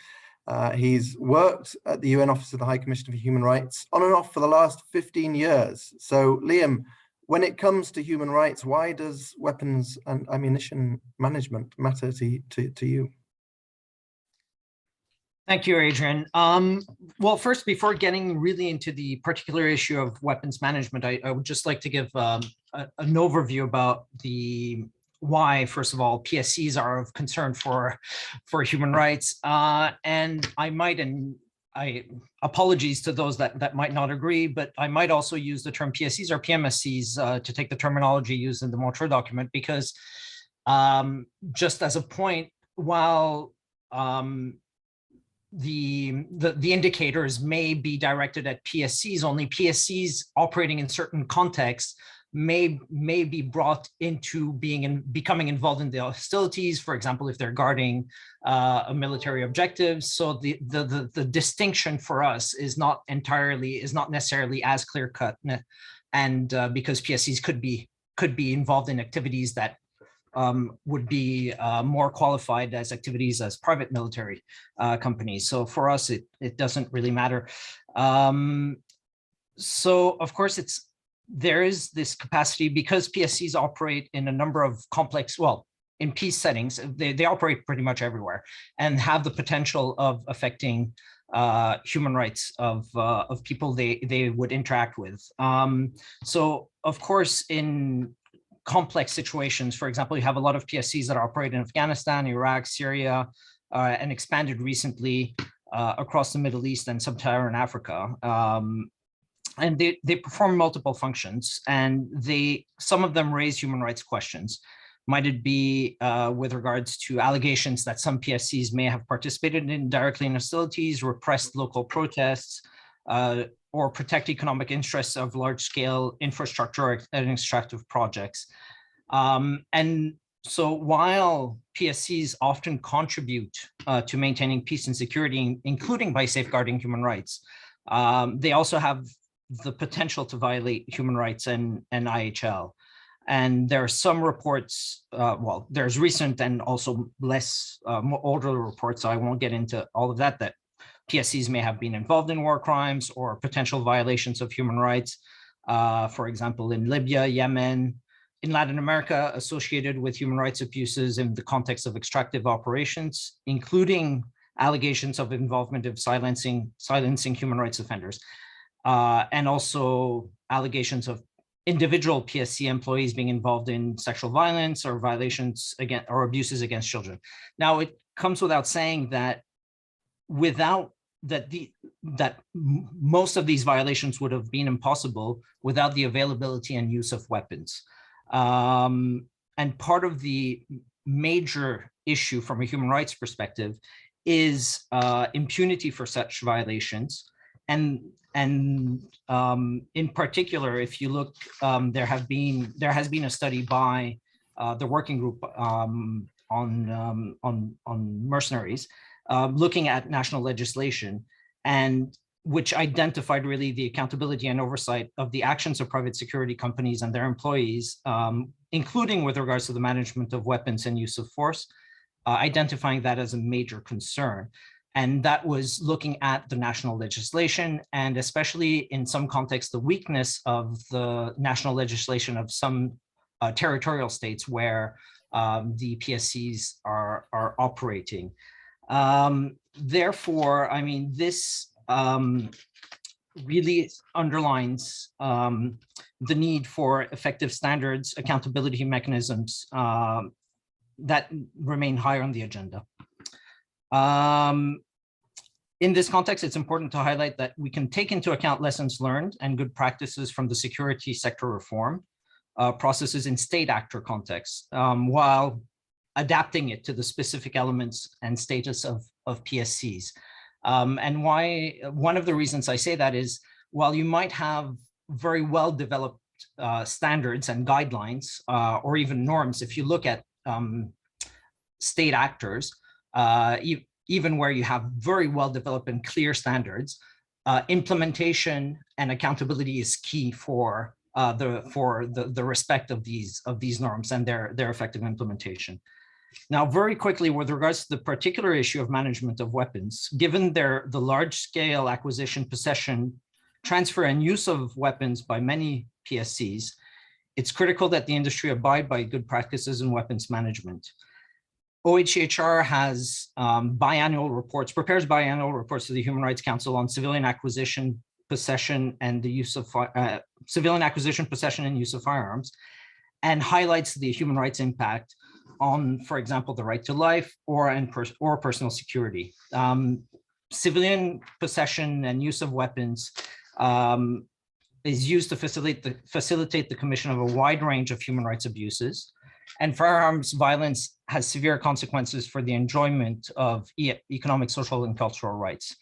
Speaker 1: He's worked at the UN Office of the High Commissioner for Human Rights on and off for the last 15 years. So, Liam, when it comes to human rights, why does weapons and ammunition management matter to you?
Speaker 5: Thank you, Adrian. Well, first, before getting really into the particular issue of weapons management, I would just like to give an overview about why, first of all, PSCs are of concern for human rights. And I apologies to those that might not agree, but I might also use the term PSCs or PMSCs to take the terminology used in the Montreux document, because just as a point, while the indicators may be directed at PSCs, only PSCs operating in certain contexts may be brought into becoming involved in the hostilities, for example, if they're guarding a military objective. So the distinction for us is not necessarily as clear cut, and because PSCs could be involved in activities that would be more qualified as activities as private military companies. So for us, it doesn't really matter. So of course, there is this capacity, because PSCs operate in a number of complex, well, in peace settings, they operate pretty much everywhere and have the potential of affecting human rights of people they would interact with. So of course, in complex situations, for example, you have a lot of PSCs that operate in Afghanistan, Iraq, Syria, and expanded recently across the Middle East and Sub-Saharan Africa. And they perform multiple functions, and some of them raise human rights questions. Might it be with regards to allegations that some PSCs may have participated directly in hostilities, repressed local protests, or protect economic interests of large-scale infrastructure and extractive projects. And so while PSCs often contribute to maintaining peace and security, including by safeguarding human rights, they also have the potential to violate human rights and IHL. And there are some reports, well, there's recent and also less older reports, so I won't get into all of that PSCs may have been involved in war crimes or potential violations of human rights, for example, in Libya, Yemen, in Latin America, associated with human rights abuses in the context of extractive operations, including allegations of involvement of silencing human rights offenders, and also allegations of individual PSC employees being involved in sexual violence or violations against or abuses against children. Now, it comes without saying that most of these violations would have been impossible without the availability and use of weapons. And part of the major issue from a human rights perspective is impunity for such violations. And in particular, if you look, there has been a study by the working group on mercenaries, looking at national legislation, and which identified really the accountability and oversight of the actions of private security companies and their employees, including with regards to the management of weapons and use of force, identifying that as a major concern. And that was looking at the national legislation, and especially in some contexts, the weakness of the national legislation of some territorial states where the PSCs are operating. Therefore, I mean, this really underlines the need for effective standards, accountability mechanisms that remain high on the agenda. In this context, it's important to highlight that we can take into account lessons learned and good practices from the security sector reform processes in state actor contexts, while adapting it to the specific elements and status of PSCs. And why, one of the reasons I say that is, while you might have very well developed standards and guidelines or even norms, if you look at state actors, even where you have very well developed and clear standards, implementation and accountability is key for the respect of these norms and their effective implementation. Now, very quickly, with regards to the particular issue of management of weapons, given the large-scale acquisition, possession, transfer, and use of weapons by many PSCs, it's critical that the industry abide by good practices in weapons management. OHCHR has prepares biannual reports to the Human Rights Council on civilian acquisition, possession, and the use of possession, and use of firearms, and highlights the human rights impact on, for example, the right to life or personal security. Civilian possession and use of weapons is used to facilitate the commission of a wide range of human rights abuses, and firearms violence has severe consequences for the enjoyment of economic, social, and cultural rights.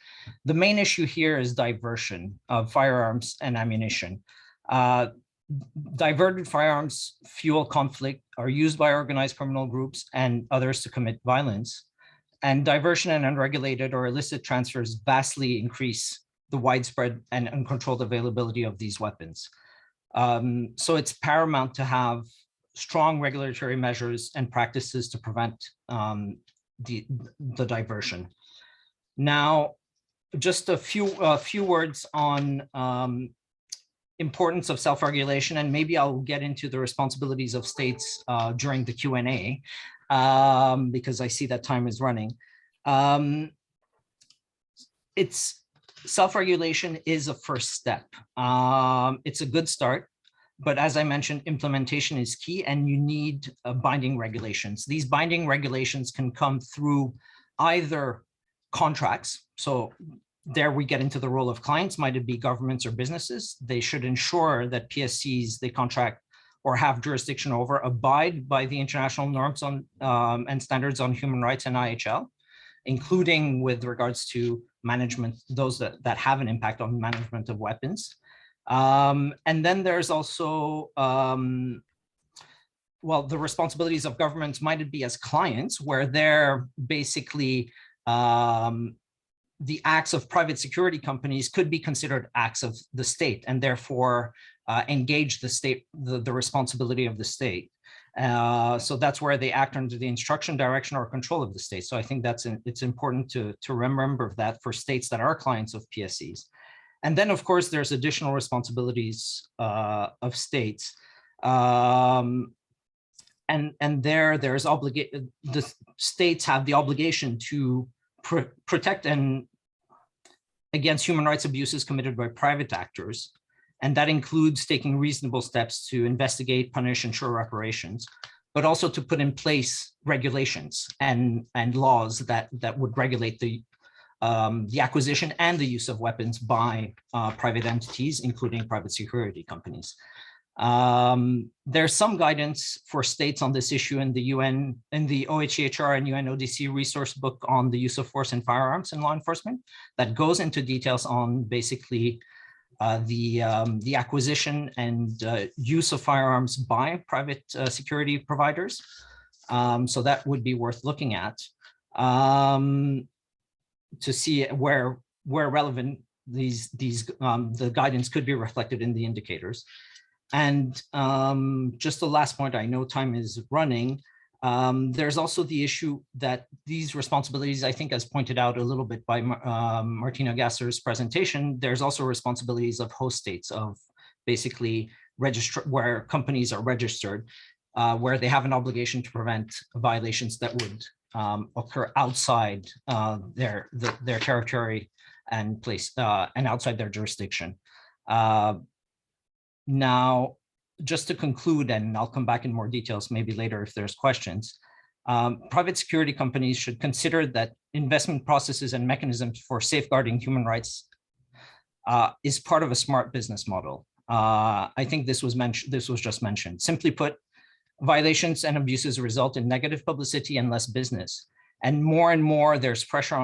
Speaker 5: The main issue here is diversion of firearms and ammunition. Diverted firearms fuel conflict, are used by organized criminal groups and others to commit violence. And diversion and unregulated or illicit transfers vastly increase the widespread and uncontrolled availability of these weapons. So it's paramount to have strong regulatory measures and practices to prevent the diversion. Now, just a few words on importance of self-regulation, and maybe I'll get into the responsibilities of states during the Q&A, because I see that time is running. Self-regulation is a first step. It's a good start, but as I mentioned, implementation is key, and you need binding regulations. These binding regulations can come through either contracts. So there we get into the role of clients. Might it be governments or businesses? They should ensure that PSCs they contract or have jurisdiction over abide by the international norms on and standards on human rights and IHL, including with regards to management, those that have an impact on management of weapons. And then there's also, well, the responsibilities of governments might it be as clients, where they're basically, the acts of private security companies could be considered acts of the state, and therefore engage the state, the responsibility of the state. So that's where they act under the instruction, direction, or control of the state. So I think it's important to remember that for states that are clients of PSCs. And then, of course, there's additional responsibilities of states. And there's the states have the obligation to protect and against human rights abuses committed by private actors. And that includes taking reasonable steps to investigate, punish, ensure reparations, but also to put in place regulations and laws that would regulate the acquisition and the use of weapons by private entities, including private security companies. There's some guidance for states on this issue in the UN, in the OHCHR and UNODC resource book on the use of force in firearms in law enforcement that goes into details on basically the acquisition and use of firearms by private security providers. So that would be worth looking at to see where relevant the guidance could be reflected in the indicators. And just the last point, I know time is running. There's also the issue that these responsibilities, I think, as pointed out a little bit by Martina Gasser's presentation, there's also responsibilities of host states, of basically where companies are registered, where they have an obligation to prevent violations that would occur outside their territory and place and outside their jurisdiction. Now, just to conclude, and I'll come back in more details maybe later if there's questions, private security companies should consider that investment processes and mechanisms for safeguarding human rights is part of a smart business model. I think this was just mentioned. Simply put, violations and abuses result in negative publicity and less business. And more there's pressure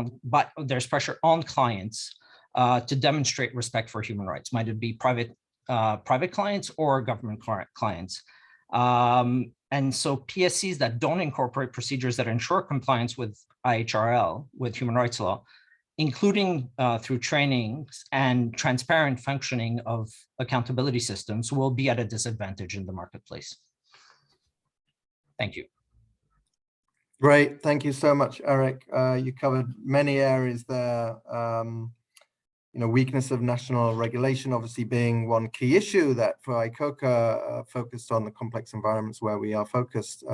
Speaker 5: on clients to demonstrate respect for human rights, might it be private clients or government clients. And so PSCs that don't incorporate procedures that ensure compliance with IHRL, with human rights law, including through trainings and transparent functioning of accountability systems, will be at a disadvantage in the marketplace. Thank you.
Speaker 1: Great, thank you so much, Eric. You covered many areas there. Weakness of national regulation obviously being one key issue that for ICoCA focused on the complex environments where we are focused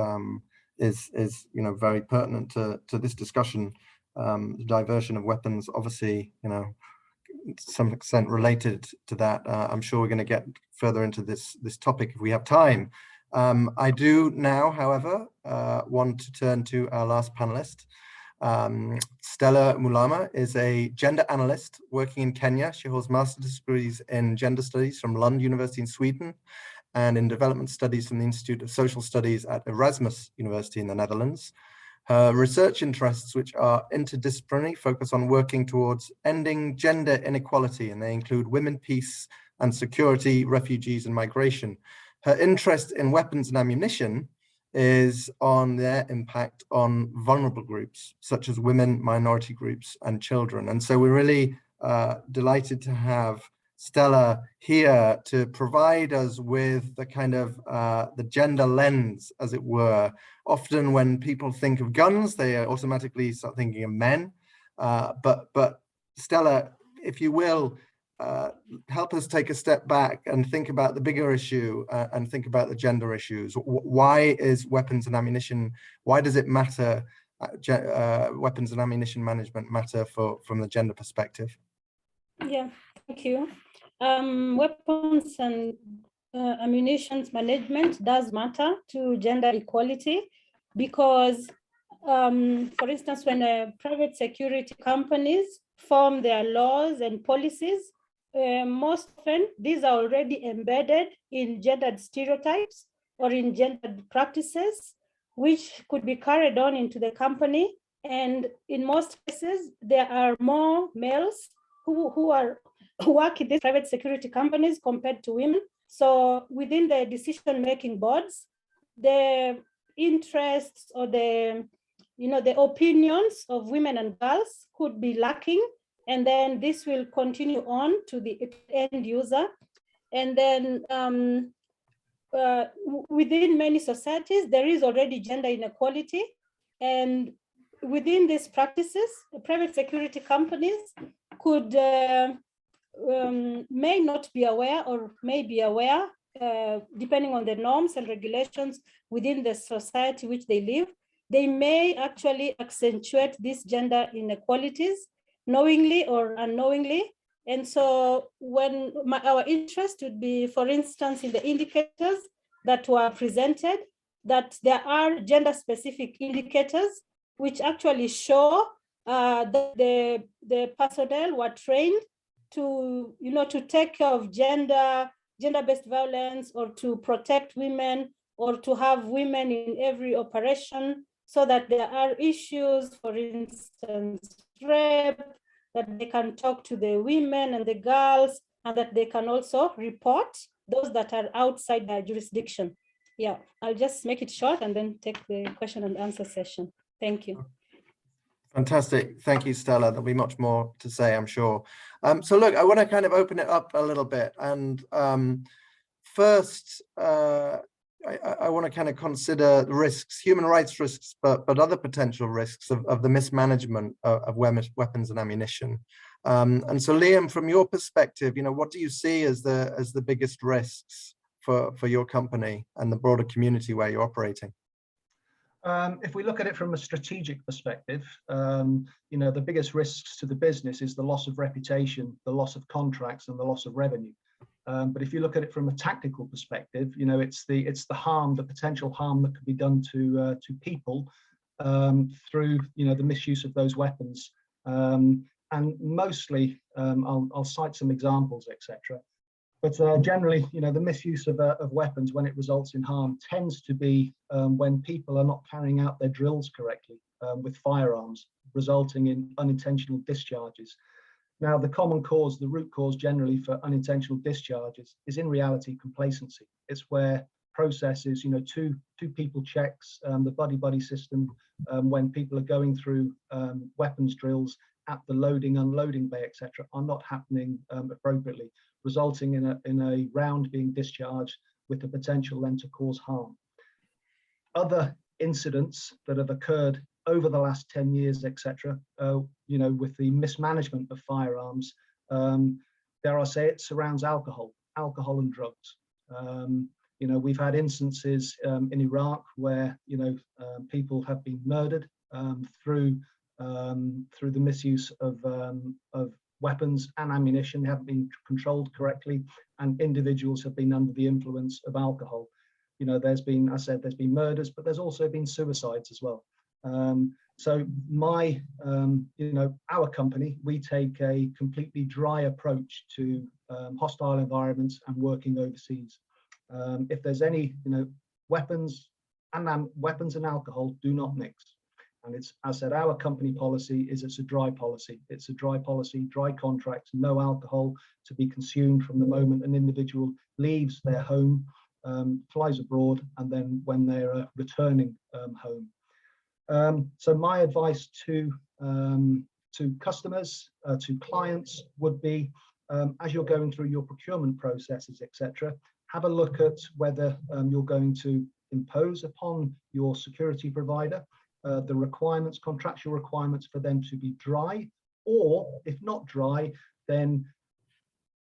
Speaker 1: is very pertinent to this discussion. The diversion of weapons, obviously, to some extent related to that. I'm sure we're going to get further into this topic if we have time. I do now, however, want to turn to our last panelist. Stella Mulama is a gender analyst working in Kenya. She holds master's degrees in gender studies from Lund University in Sweden and in development studies from the Institute of Social Studies at Erasmus University in the Netherlands. Her research interests, which are interdisciplinary, focus on working towards ending gender inequality, and they include women, peace and security, refugees and migration. Her interest in weapons and ammunition is on their impact on vulnerable groups, such as women, minority groups, and children. And so we're really delighted to have Stella here to provide us with the kind of the gender lens, as it were. Often when people think of guns, they automatically start thinking of men. But Stella, if you will, help us take a step back and think about the bigger issue and think about the gender issues. Why is weapons and ammunition, why does it matter, weapons and ammunition management matter from the gender perspective?
Speaker 6: Yeah, thank you. Weapons and ammunition management does matter to gender equality because, for instance, when private security companies form their laws and policies, most often these are already embedded in gendered stereotypes or in gendered practices, which could be carried on into the company. And in most cases, there are more males who work in these private security companies compared to women. So within the decision-making boards, the interests or the opinions of women and girls could be lacking. And then this will continue on to the end user. And then within many societies, there is already gender inequality. And within these practices, the private security companies could may not be aware or may be aware, depending on the norms and regulations within the society which they live. They may actually accentuate these gender inequalities knowingly or unknowingly. And so when our interest would be, for instance, in the indicators that were presented, that there are gender-specific indicators which actually show that the personnel were trained to, to take care of gender-based violence or to protect women or to have women in every operation, so that there are issues, for instance, rape, that they can talk to the women and the girls, and that they can also report those that are outside their jurisdiction. Yeah, I'll just make it short and then take the question and answer session. Thank you.
Speaker 1: Fantastic. Thank you, Stella. There'll be much more to say, I'm sure. So look, I want to kind of open it up a little bit. And first, I want to kind of consider the risks, human rights risks, but other potential risks of the mismanagement of weapons and ammunition. And so, Liam, from your perspective, what do you see as the biggest risks for your company and the broader community where you're operating?
Speaker 4: If we look at it from a strategic perspective, the biggest risks to the business is the loss of reputation, the loss of contracts, and the loss of revenue. But if you look at it from a tactical perspective, it's the harm, the potential harm that could be done to people through the misuse of those weapons. And mostly, I'll cite some examples, etc. But generally, you know, the misuse of weapons when it results in harm tends to be when people are not carrying out their drills correctly with firearms, resulting in unintentional discharges. Now, the common cause, the root cause generally for unintentional discharges is in reality complacency. It's where processes, you know, two people checks, the buddy system, when people are going through weapons drills at the loading, unloading bay, etc., are not happening appropriately, resulting in a round being discharged with the potential then to cause harm. Other incidents that have occurred over the last 10 years, etc., you know, with the mismanagement of firearms, dare I say it, surrounds alcohol and drugs. You know, we've had instances in Iraq where, you know, people have been murdered through the misuse of weapons and ammunition. They haven't been controlled correctly, and individuals have been under the influence of alcohol. You know, there's been, I said, there's been murders, but there's also been suicides as well. So my, you know, our company, we take a completely dry approach to hostile environments and working overseas. If there's any, you know, weapons and alcohol do not mix. And it's, as I said, our company policy is it's a dry policy. It's a dry policy, dry contracts, no alcohol to be consumed from the moment an individual leaves their home, flies abroad, and then when they're returning home. So my advice to customers, to clients would be, as you're going through your procurement processes, etc., have a look at whether you're going to impose upon your security provider the requirements, contractual requirements for them to be dry, or if not dry, then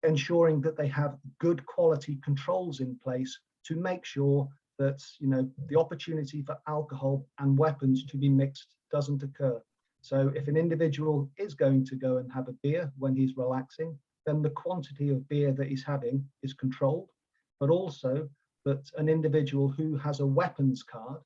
Speaker 4: ensuring that they have good quality controls in place to make sure that, you know, the opportunity for alcohol and weapons to be mixed doesn't occur. So if an individual is going to go and have a beer when he's relaxing, then the quantity of beer that he's having is controlled, but also that an individual who has a weapons card,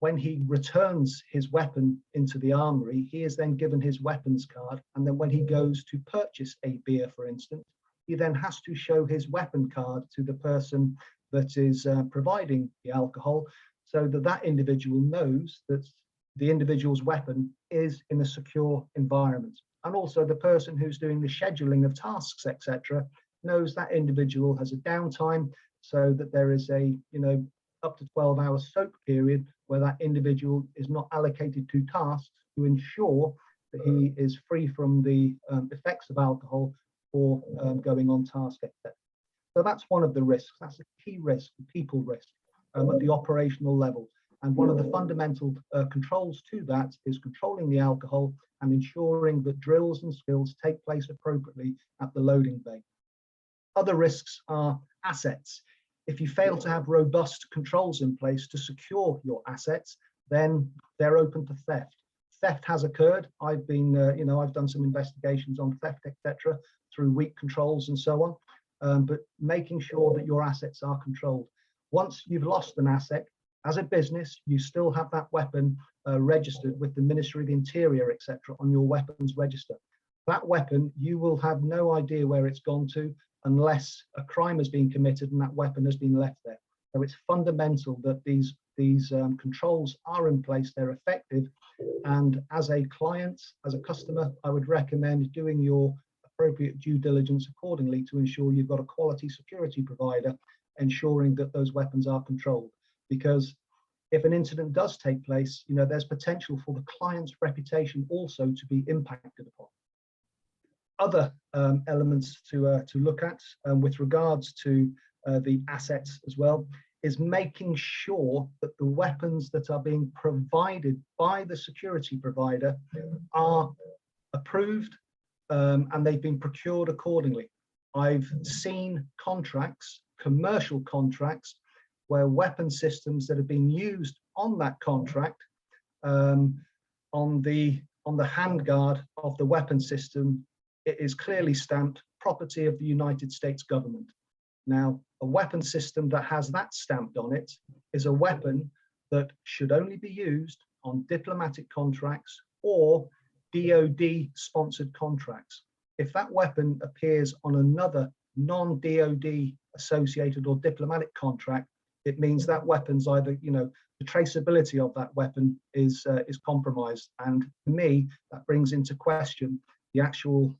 Speaker 4: when he returns his weapon into the armory, he is then given his weapons card. And then when he goes to purchase a beer, for instance, he then has to show his weapon card to the person that is providing the alcohol, so that that individual knows that the individual's weapon is in a secure environment. And also the person who's doing the scheduling of tasks, etc., knows that individual has a downtime, so that there is a, you know, up to 12-hour soak period where that individual is not allocated to tasks to ensure that he is free from the effects of alcohol or going on task, etc. So that's one of the risks. That's a key risk, the people risk at the operational level. And one of the fundamental controls to that is controlling the alcohol and ensuring that drills and skills take place appropriately at the loading bay. Other risks are assets. If you fail to have robust controls in place to secure your assets, then they're open to theft. Theft has occurred. I've been, you know, I've done some investigations on theft, etc., through weak controls and so on. But making sure that your assets are controlled. Once you've lost an asset, as a business, you still have that weapon registered with the Ministry of the Interior, etc., on your weapons register. That weapon, you will have no idea where it's gone to unless a crime has been committed and that weapon has been left there. So it's fundamental that these controls are in place, they're effective. And as a client, as a customer, I would recommend doing your appropriate due diligence accordingly to ensure you've got a quality security provider ensuring that those weapons are controlled. Because if an incident does take place, you know, there's potential for the client's reputation also to be impacted upon. Other elements to look at with regards to the assets as well is making sure that the weapons that are being provided by the security provider are approved and they've been procured accordingly. I've seen contracts, commercial contracts, where weapon systems that have been used on that contract, on the handguard of the weapon system, it is clearly stamped property of the United States government. Now, a weapon system that has that stamped on it is a weapon that should only be used on diplomatic contracts or DoD sponsored contracts. If that weapon appears on another non-DoD associated or diplomatic contract, it means that weapon's either, the traceability of that weapon is compromised. And for me, that brings into question the actual,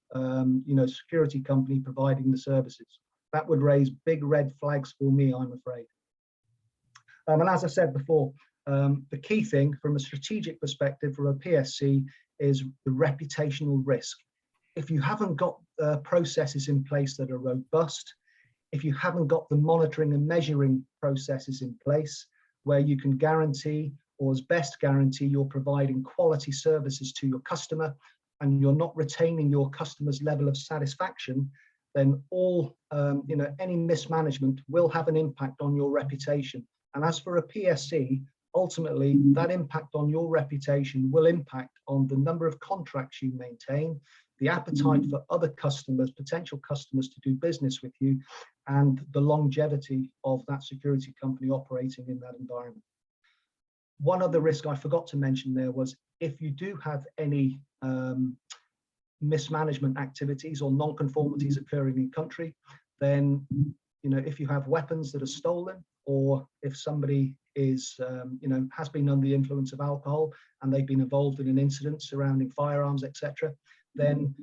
Speaker 4: security company providing the services. That would raise big red flags for me, I'm afraid. And as I said before, the key thing from a strategic perspective for a PSC is the reputational risk. If you haven't got processes in place that are robust, if you haven't got the monitoring and measuring processes in place where you can guarantee, or as best guarantee, you're providing quality services to your customer and you're not retaining your customer's level of satisfaction, then any mismanagement will have an impact on your reputation. And as for a PSC, ultimately, that impact on your reputation will impact on the number of contracts you maintain, the appetite for other customers, potential customers to do business with you, and the longevity of that security company operating in that environment. One other risk I forgot to mention there was if you do have any mismanagement activities or non-conformities occurring in country, then if you have weapons that are stolen, or if somebody is has been under the influence of alcohol and they've been involved in an incident surrounding firearms, etc., then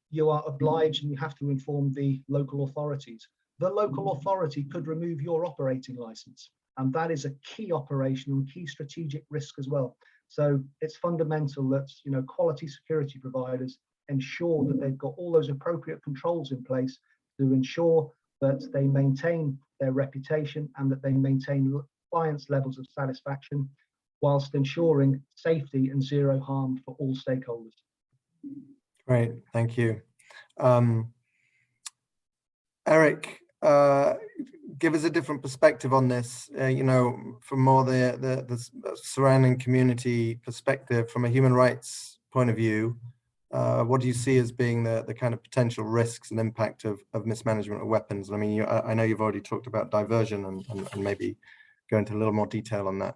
Speaker 4: you are obliged and you have to inform the local authorities. The local authority could remove your operating license, and that is a key operational and key strategic risk as well. So it's fundamental that quality security providers ensure that they've got all those appropriate controls in place to ensure that they maintain their reputation and that they maintain clients' levels of satisfaction whilst ensuring safety and zero harm for all stakeholders.
Speaker 1: Great, thank you. Eric, give us a different perspective on this, from more the surrounding community perspective, from a human rights point of view. What do you see as being the kind of potential risks and impact of mismanagement of weapons? I mean, I know you've already talked about diversion and maybe go into a little more detail on that.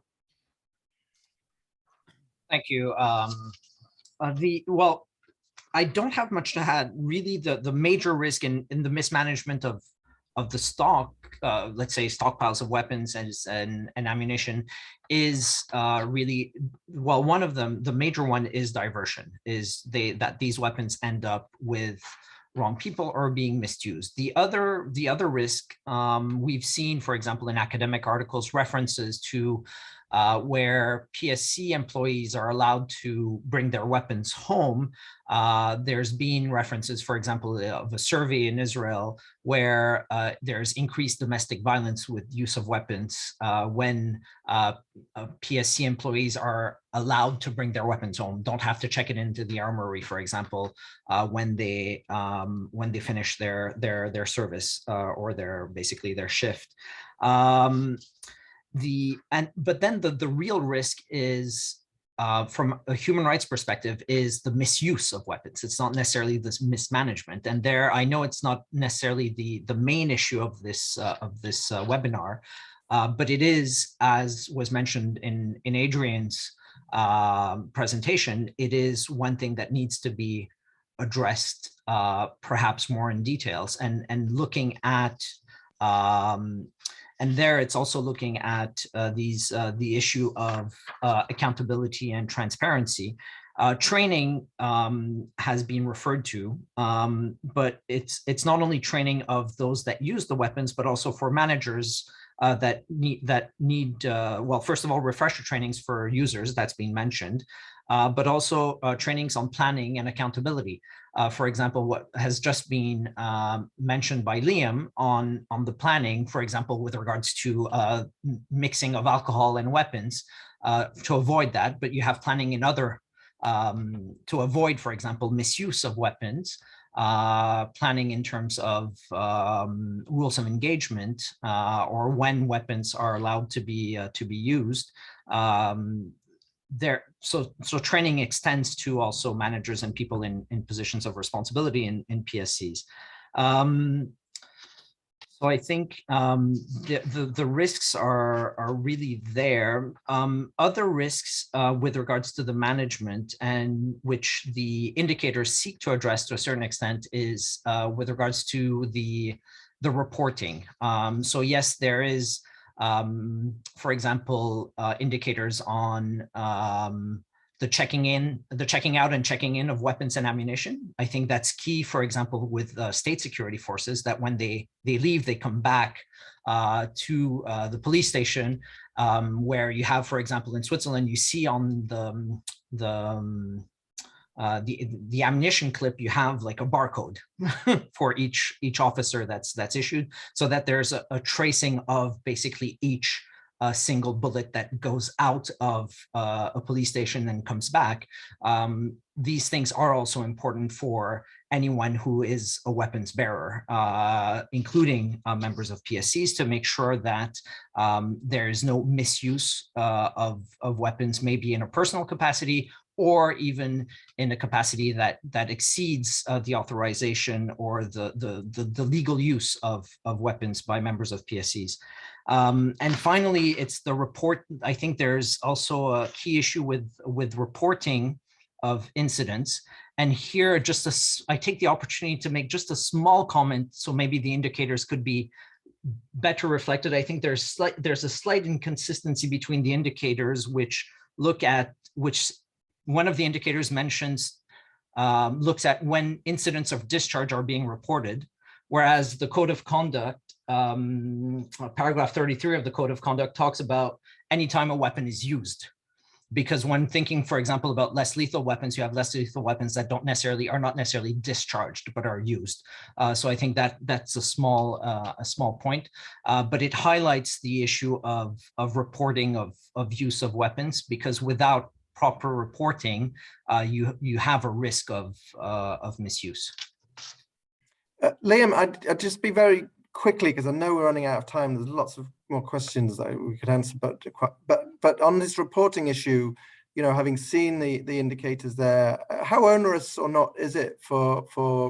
Speaker 5: Thank you. Well, I don't have much to add. Really, the major risk in the mismanagement of the stock, let's say stockpiles of weapons and ammunition, is really, well, one of them, the major one, is diversion, that these weapons end up with wrong people or being misused. The other risk, we've seen, for example, in academic articles, references to where PSC employees are allowed to bring their weapons home. There's been references, for example, of a survey in Israel where there's increased domestic violence with use of weapons when PSC employees are allowed to bring their weapons home, don't have to check it into the armory, for example, when they finish their service or basically their shift. But then the real risk is, from a human rights perspective, is the misuse of weapons. It's not necessarily this mismanagement. And there, I know it's not necessarily the main issue of this webinar, but it is, as was mentioned in Adrian's presentation, it is one thing that needs to be addressed perhaps more in details, and looking at and there it's also looking at the issue of accountability and transparency. Training has been referred to, but it's not only training of those that use the weapons, but also for managers that need well, first of all, refresher trainings for users, that's been mentioned, but also trainings on planning and accountability. For example, what has just been mentioned by Liam on the planning, for example, with regards to mixing of alcohol and weapons, to avoid that, but you have planning in other, to avoid, for example, misuse of weapons, planning in terms of rules of engagement, or when weapons are allowed to be used. So training extends to also managers and people in positions of responsibility in PSCs. So I think the risks are really there. Other risks with regards to the management, and which the indicators seek to address to a certain extent, is with regards to the reporting. So yes, there is, for example, indicators on the checking out and checking in of weapons and ammunition. I think that's key, for example, with state security forces, that when they leave, they come back to the police station, where you have, for example, in Switzerland, you see on the ammunition clip, you have like a barcode for each officer that's issued, so that there's a tracing of basically each single bullet that goes out of a police station and comes back. These things are also important for anyone who is a weapons bearer, including members of PSCs, to make sure that there is no misuse of weapons, maybe in a personal capacity, or even in a capacity that exceeds the authorization or the legal use of weapons by members of PSCs. And finally, it's the report. I think there's also a key issue with reporting of incidents. And here, I take the opportunity to make just a small comment, so maybe the indicators could be better reflected. I think there's a slight inconsistency between the indicators, which one of the indicators mentions looks at when incidents of discharge are being reported, whereas the Code of Conduct, paragraph 33 of the Code of Conduct, talks about any time a weapon is used. Because when thinking, for example, about less lethal weapons, you have less lethal weapons that are not necessarily discharged, but are used. So I think that's a small point, but it highlights the issue of reporting of use of weapons, because without proper reporting, you have a risk of misuse.
Speaker 1: Liam, I'd just be very quickly, because I know we're running out of time. There's lots of more questions that we could answer, but on this reporting issue, having seen the indicators there, how onerous or not is it for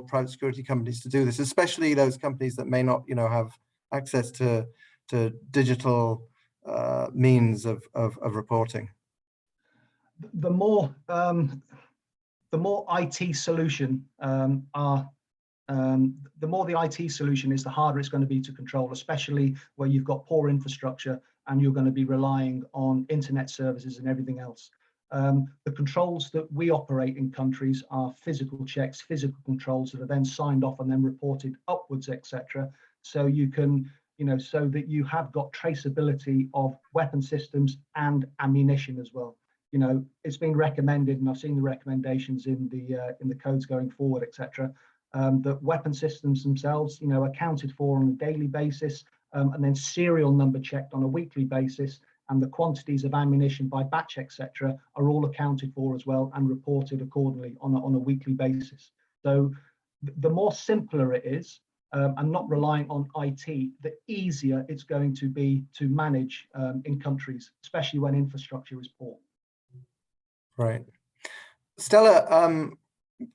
Speaker 1: private security companies to do this, especially those companies that may not, have access to digital means of reporting?
Speaker 4: The more IT solution the more the IT solution is, the harder it's going to be to control, especially where you've got poor infrastructure and you're going to be relying on internet services and everything else. The controls that we operate in countries are physical checks, physical controls that are then signed off and then reported upwards, etc. So you can, so that you have got traceability of weapon systems and ammunition as well. It's been recommended, and I've seen the recommendations in the codes going forward, etc. That weapon systems themselves, accounted for on a daily basis, and then serial number checked on a weekly basis, and the quantities of ammunition by batch, etc., are all accounted for as well and reported accordingly on a weekly basis. So the more simpler it is, and not relying on IT, the easier it's going to be to manage in countries, especially when infrastructure is poor. Right.
Speaker 1: Stella,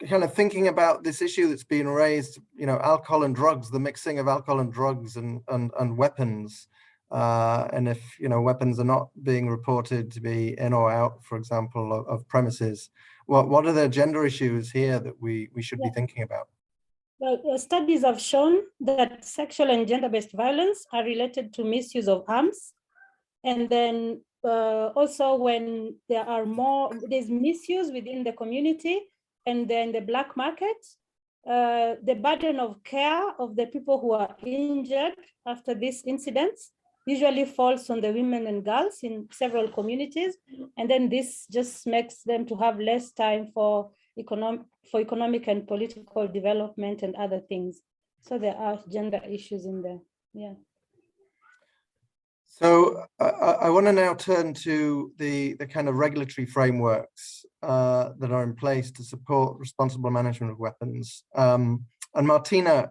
Speaker 1: kind of thinking about this issue that's been raised, alcohol and drugs, the mixing of alcohol and drugs and weapons, and if weapons are not being reported to be in or out, for example, of premises, what are the gender issues here that we should be thinking about?
Speaker 6: Well, studies have shown that sexual and gender-based violence are related to misuse of arms, and then also when there's misuse within the community. And then the black market, the burden of care of the people who are injured after these incidents usually falls on the women and girls in several communities. And then this just makes them to have less time for economic and political development and other things. So there are gender issues in there, yeah.
Speaker 1: So I want to now turn to the kind of regulatory frameworks that are in place to support responsible management of weapons. And Martina,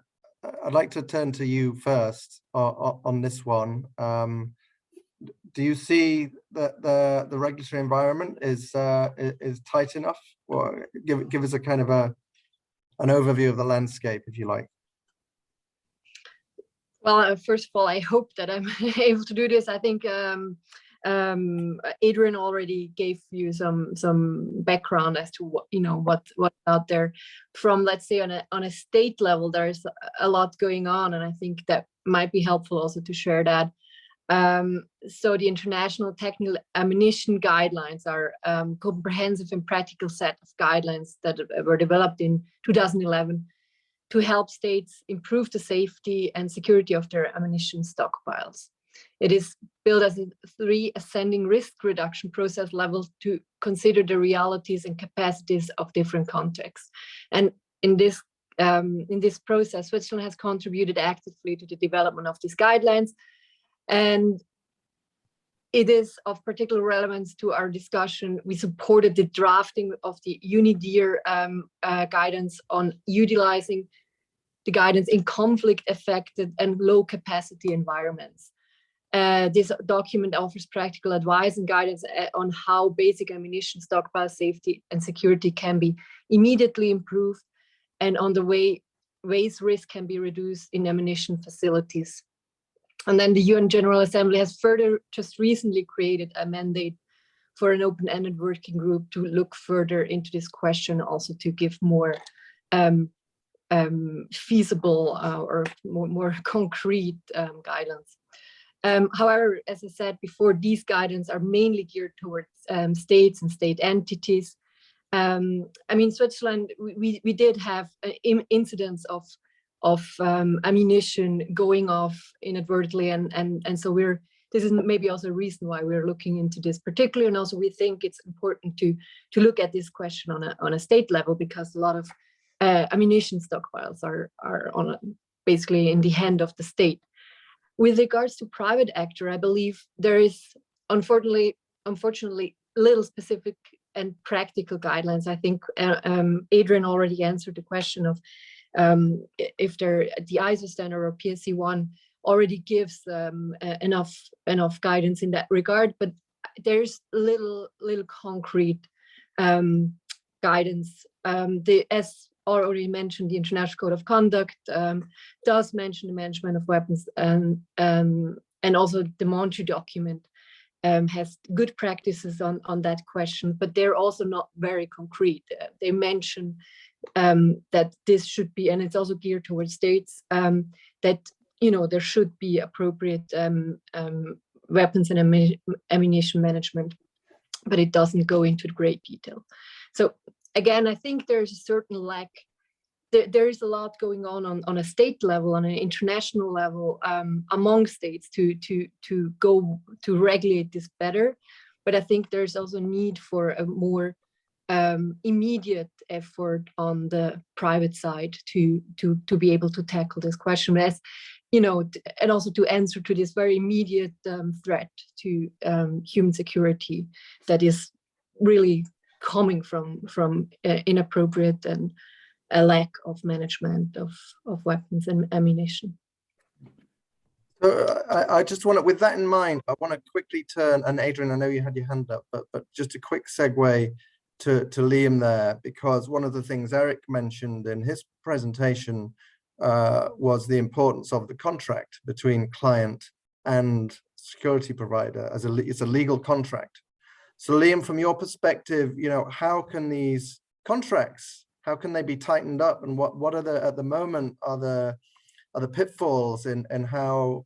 Speaker 1: I'd like to turn to you first on this one. Do you see that the regulatory environment is tight enough? Or give us a kind of an overview of the landscape, if you like.
Speaker 3: Well, first of all, I hope that I'm able to do this. I think Adrian already gave you some background as to what's out there. From, let's say, on a state level, there's a lot going on, and I think that might be helpful also to share that. So the International Technical Ammunition Guidelines are a comprehensive and practical set of guidelines that were developed in 2011 to help states improve the safety and security of their ammunition stockpiles. It is built as 3 ascending risk reduction process levels to consider the realities and capacities of different contexts. And in this process, Switzerland has contributed actively to the development of these guidelines. And it is of particular relevance to our discussion. We supported the drafting of the UNIDIR guidance on utilizing the guidance in conflict-affected and low-capacity environments. This document offers practical advice and guidance on how basic ammunition stockpile safety and security can be immediately improved, and on the ways risk can be reduced in ammunition facilities. And then the UN General Assembly has further just recently created a mandate for an open-ended working group to look further into this question, also to give more feasible or more concrete guidance. However, as I said before, these guidance are mainly geared towards states and state entities. I mean, Switzerland, we did have incidents of ammunition going off inadvertently, and so this is maybe also a reason why we're looking into this particularly, and also we think it's important to look at this question on a state level, because a lot of ammunition stockpiles are basically in the hand of the state. With regards to private actor, I believe there is unfortunately little specific and practical guidelines. I think Adrian already answered the question of if the ISO standard or PSC1 already gives enough guidance in that regard, but there's little concrete guidance. As already mentioned, the International Code of Conduct does mention the management of weapons, and also the Mongelard document has good practices on that question, but they're also not very concrete. They mention that this should be, and it's also geared towards states, that there should be appropriate weapons and ammunition management, but it doesn't go into great detail. So again, I think there's a certain lack. There is a lot going on a state level, on an international level, among states to go to regulate this better. But I think there's also a need for a more immediate effort on the private side to be able to tackle this question, as and also to answer to this very immediate threat to human security that is really coming from inappropriate and a lack of management of weapons and ammunition.
Speaker 1: So I just want to, with that in mind, I want to quickly turn, and Adrian, I know you had your hand up, but just a quick segue to Liam there, because one of the things Eric mentioned in his presentation was the importance of the contract between client and security provider, as it's a legal contract. So Liam, from your perspective, how can these contracts, how can they be tightened up, and what are the, at the moment, are the pitfalls in how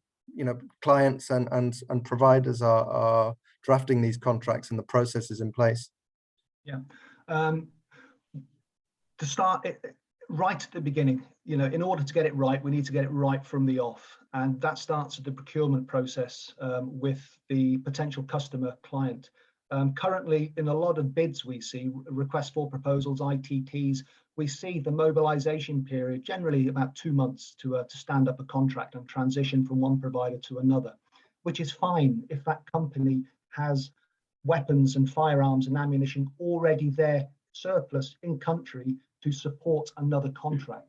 Speaker 1: clients and providers are drafting these contracts and the processes in place?
Speaker 4: Yeah, to start right at the beginning, in order to get it right, we need to get it right from the off, and that starts at the procurement process with the potential customer client. Currently, in a lot of bids we see, requests for proposals, ITTs, we see the mobilization period generally about 2 months to stand up a contract and transition from one provider to another, which is fine if that company has weapons and firearms and ammunition already there surplus in country to support another contract.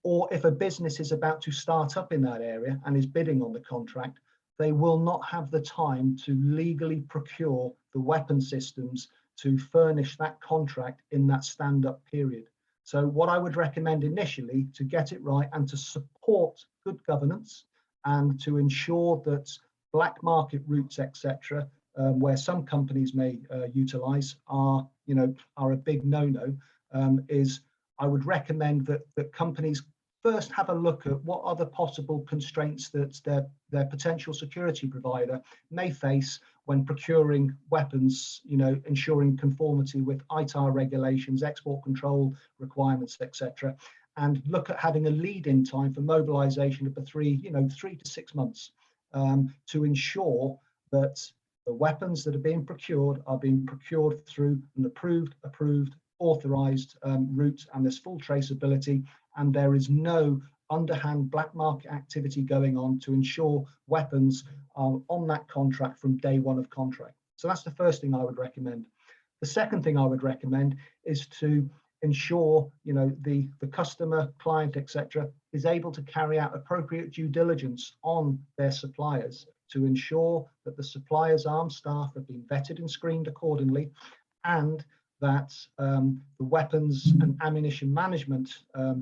Speaker 4: Or if a business is about to start up in that area and is bidding on the contract, they will not have the time to legally procure the weapon systems to furnish that contract in that stand-up period. So what I would recommend initially, to get it right and to support good governance and to ensure that black market routes, etc., where some companies may utilize are a big no-no, is I would recommend that companies first have a look at what are the possible constraints that their potential security provider may face when procuring weapons, ensuring conformity with ICoCA regulations, export control requirements, etc., and look at having a lead-in time for mobilization of 3 to 6 months to ensure that the weapons that are being procured through an approved, authorized route, and there's full traceability, and there is no underhand black market activity going on to ensure weapons are on that contract from day one of contract. So that's the first thing I would recommend. The second thing I would recommend is to ensure the customer, client, etc., is able to carry out appropriate due diligence on their suppliers to ensure that the supplier's armed staff have been vetted and screened accordingly, and that the weapons and ammunition management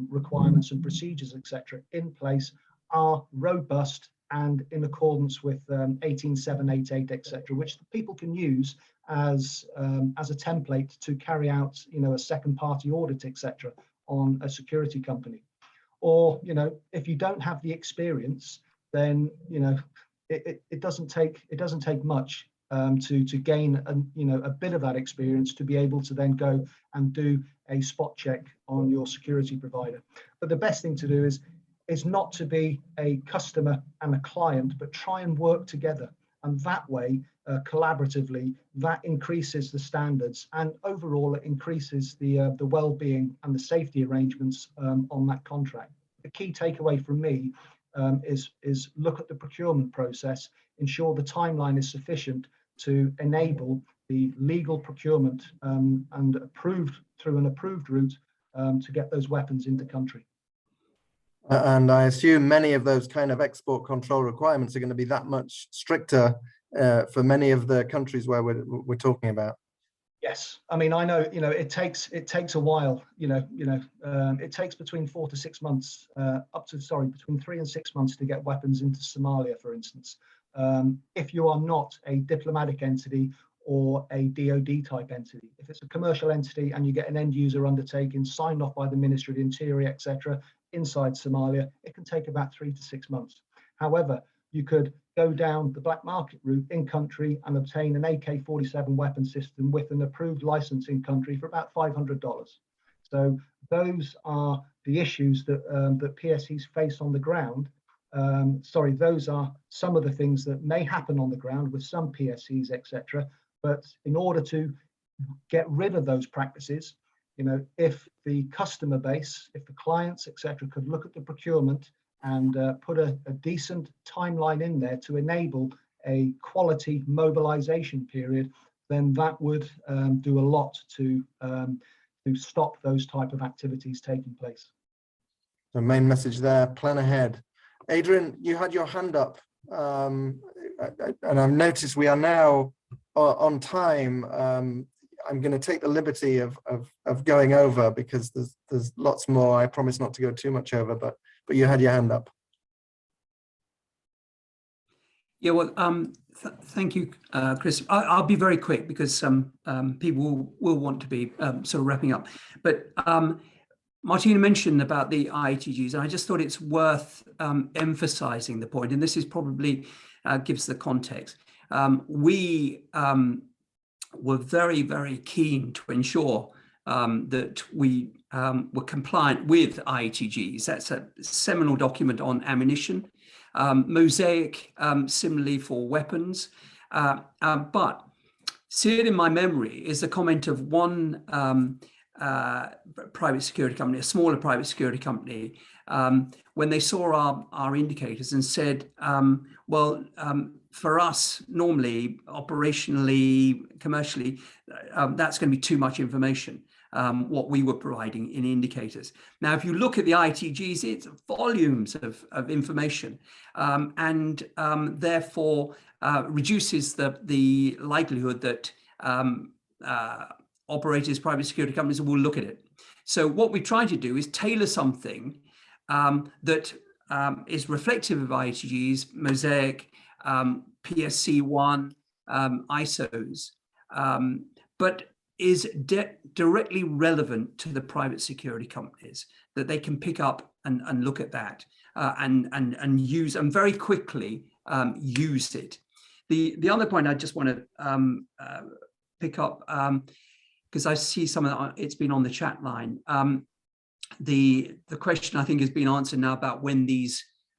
Speaker 4: requirements and procedures, etc., in place are robust and in accordance with 18788, etc., which people can use as a template to carry out, a second-party audit, etc., on a security company. Or, if you don't have the experience, then it doesn't take much to gain a bit of that experience to be able to then go and do a spot check on your security provider. But the best thing to do is not to be a customer and a client, but try and work together. And that way, collaboratively, that increases the standards, and overall it increases the well-being and the safety arrangements on that contract. The key takeaway from me is look at the procurement process, ensure the timeline is sufficient to enable the legal procurement and approved through an approved route to get those weapons into country.
Speaker 1: And I assume many of those kind of export control requirements are going to be that much stricter for many of the countries where we're talking about.
Speaker 4: Yes, I mean, I know, it takes a while, it takes between 4 to 6 months, between 3 and 6 months to get weapons into Somalia, for instance. If you are not a diplomatic entity or a DoD type entity. If it's a commercial entity and you get an end user undertaking signed off by the Ministry of the Interior, etc., inside Somalia, it can take about 3 to 6 months. However, you could go down the black market route in country and obtain an AK-47 weapon system with an approved license in country for about $500. So those are the issues that that PSEs face on the ground. Those are some of the things that may happen on the ground with some PSEs, etc. But in order to get rid of those practices, if the customer base, if the clients, etc., could look at the procurement and put a decent timeline in there to enable a quality mobilization period, then that would do a lot to stop those type of activities taking place.
Speaker 1: The main message there, plan ahead. Adrian, you had your hand up, and I've noticed we are now on time. I'm going to take the liberty of going over because there's lots more. I promise not to go too much over, but you had your hand up.
Speaker 2: Yeah, well, thank you, Chris. I'll be very quick because some people will want to be sort of wrapping up. But Martina mentioned about the IHGs, and I just thought it's worth emphasizing the point, and this is probably gives the context. We were very, very keen to ensure that we were compliant with IHGs. That's a seminal document on ammunition. Mosaic, similarly for weapons. But seared in my memory is the comment of one private security company, a smaller private security company, when they saw our indicators and said, for us, normally, operationally, commercially, that's going to be too much information, what we were providing in indicators. Now, if you look at the ITGs, it's volumes of information, and therefore reduces the likelihood that operators, private security companies will look at it. So what we try to do is tailor something that is reflective of IHGs, Mosaic, PSC1, ISOs, but is directly relevant to the private security companies, that they can pick up and look at that and use and very quickly use it. The other point I just want to pick up, because I see some of it's been on the chat line. The question I think has been answered now about when the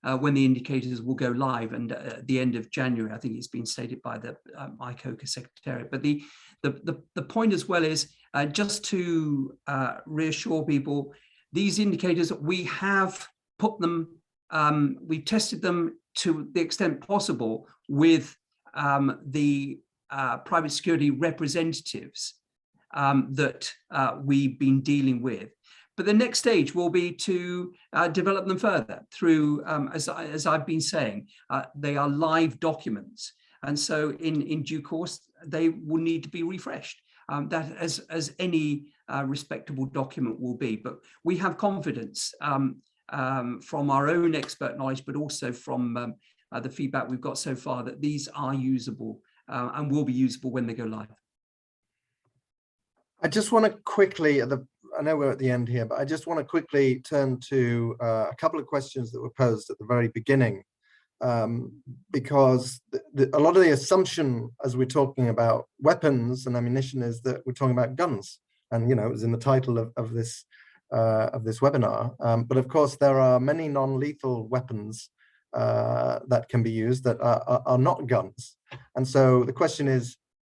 Speaker 2: indicators will go live, and at the end of January, I think it's been stated by the ICoCA Secretariat. But the point as well is just to reassure people, these indicators, we have put them, we tested them to the extent possible with the private security representatives that we've been dealing with. But the next stage will be to develop them further through, as I've been saying, they are live documents. And so in due course, they will need to be refreshed, that as any respectable document will be. But we have confidence from our own expert knowledge, but also from the feedback we've got so far, that these are usable and will be usable when they go live.
Speaker 1: I just want to quickly, I know we're at the end here, but I just want to quickly turn to a couple of questions that were posed at the very beginning, because a lot of the assumption as we're talking about weapons and ammunition is that we're talking about guns, and it was in the title of this webinar. But of course, there are many non-lethal weapons that can be used that are not guns, and so the question is,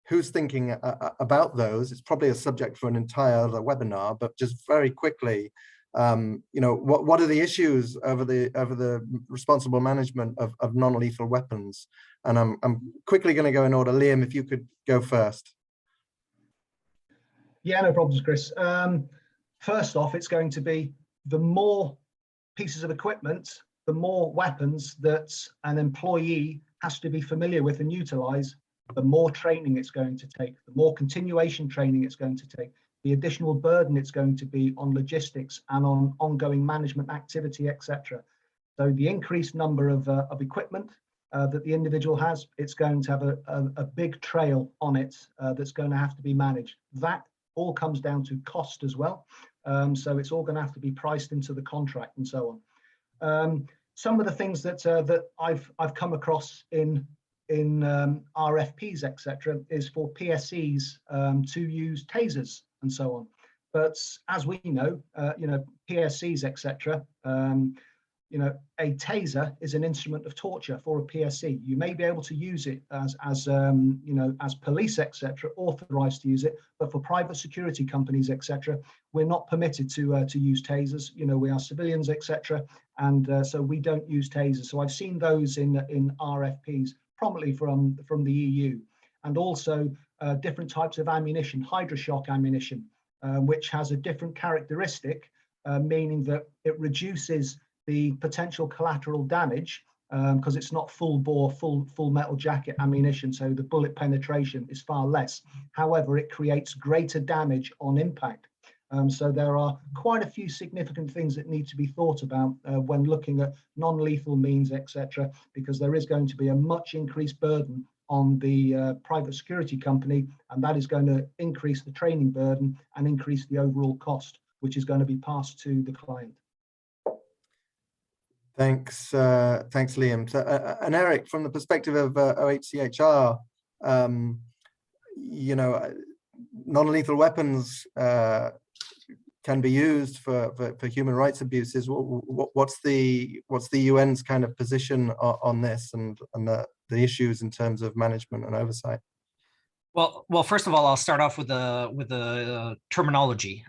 Speaker 1: who's thinking about those? It's probably a subject for an entire other webinar, but just very quickly, what are the issues over the responsible management of non-lethal weapons? And I'm quickly going to go in order. Liam, if you could go first.
Speaker 4: Yeah, no problems, Chris. First off, it's going to be the more pieces of equipment, the more weapons that an employee has to be familiar with and utilize, the more training it's going to take, the more continuation training it's going to take, the additional burden it's going to be on logistics and on ongoing management activity, etc. So the increased number of equipment that the individual has, it's going to have a big trail on it that's going to have to be managed. That all comes down to cost as well. So it's all going to have to be priced into the contract and so on. Some of the things that I've come across in RFPs, etc., is for PSCs to use tasers and so on. But as we know, PSCs, etc., a taser is an instrument of torture for a PSC. You may be able to use it as police, etc., authorized to use it, but for private security companies, etc., we're not permitted to use tasers. We are civilians, etc., and so we don't use tasers. So I've seen those in RFPs, prominently from the EU, and also different types of ammunition, hydroshock ammunition, which has a different characteristic, meaning that it reduces the potential collateral damage because it's not full bore, full metal jacket ammunition, so the bullet penetration is far less. However, it creates greater damage on impact. So there are quite a few significant things that need to be thought about when looking at non-lethal means, etc., because there is going to be a much increased burden on the private security company, and that is going to increase the training burden and increase the overall cost, which is going to be passed to the client.
Speaker 1: Thanks, Liam. So, and Eric, from the perspective of OHCHR, non-lethal weapons can be used for human rights abuses. What's the UN's kind of position on this and the issues in terms of management and oversight?
Speaker 5: Well, first of all, I'll start off with the terminology.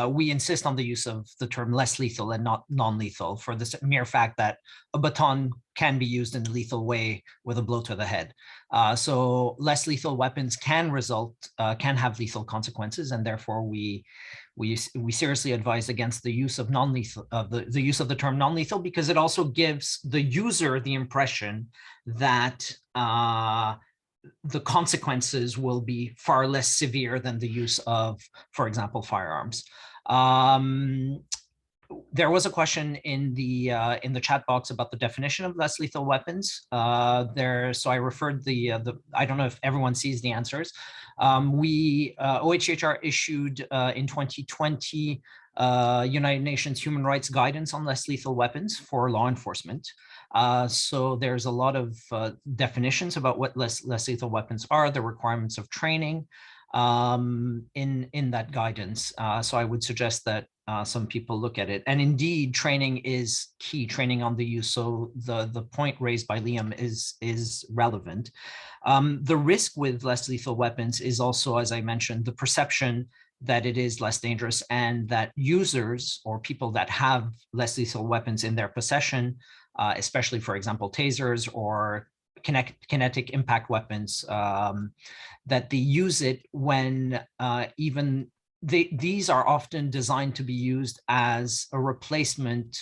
Speaker 5: We insist on the use of the term less lethal and not non-lethal for the mere fact that a baton can be used in a lethal way with a blow to the head. So less lethal weapons can have lethal consequences, and therefore we seriously advise against the use of non-lethal, the use of the term non-lethal, because it also gives the user the impression that the consequences will be far less severe than the use of, for example, firearms. there was a question in the chat box about the definition of less lethal weapons. So I referred I don't know if everyone sees the answers. OHCHR issued in 2020 United Nations Human Rights Guidance on less lethal weapons for law enforcement. So there's a lot of definitions about what less lethal weapons are, the requirements of training in that guidance. So I would suggest that some people look at it. And indeed, training is key, training on the use. So the point raised by Liam is relevant. The risk with less lethal weapons is also, as I mentioned, the perception that it is less dangerous, and that users or people that have less lethal weapons in their possession, especially, for example, tasers or kinetic impact weapons, that they use it when these are often designed to be used as a replacement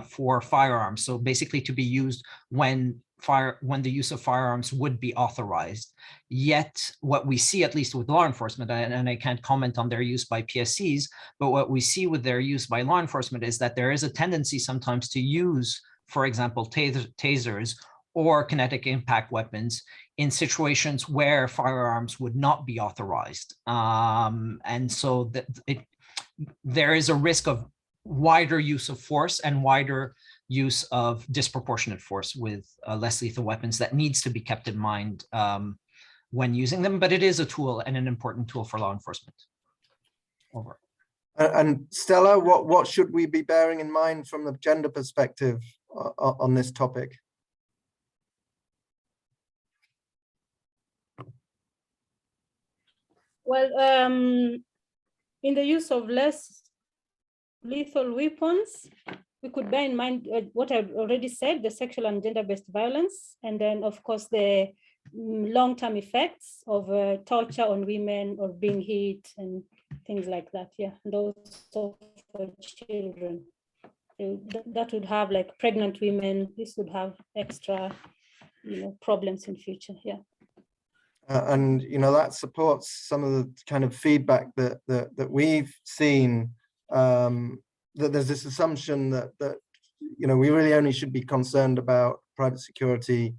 Speaker 5: for firearms. So basically to be used when the use of firearms would be authorized. Yet what we see, at least with law enforcement, and I can't comment on their use by PSCs, but what we see with their use by law enforcement is that there is a tendency sometimes to use, for example, tasers or kinetic impact weapons in situations where firearms would not be authorized. And so there is a risk of wider use of force and wider use of disproportionate force with less lethal weapons that needs to be kept in mind when using them, but it is a tool and an important tool for law enforcement. Over.
Speaker 1: And Stella, what should we be bearing in mind from the gender perspective on this topic?
Speaker 6: Well, in the use of less lethal weapons, we could bear in mind what I've already said, the sexual and gender-based violence, and then, of course, the long-term effects of torture on women or being hit and things like that. Yeah, and also for children. That would have, like, pregnant women, this would have extra, problems in future. Yeah.
Speaker 1: And that supports some of the kind of feedback that we've seen, that there's this assumption that we really only should be concerned about private security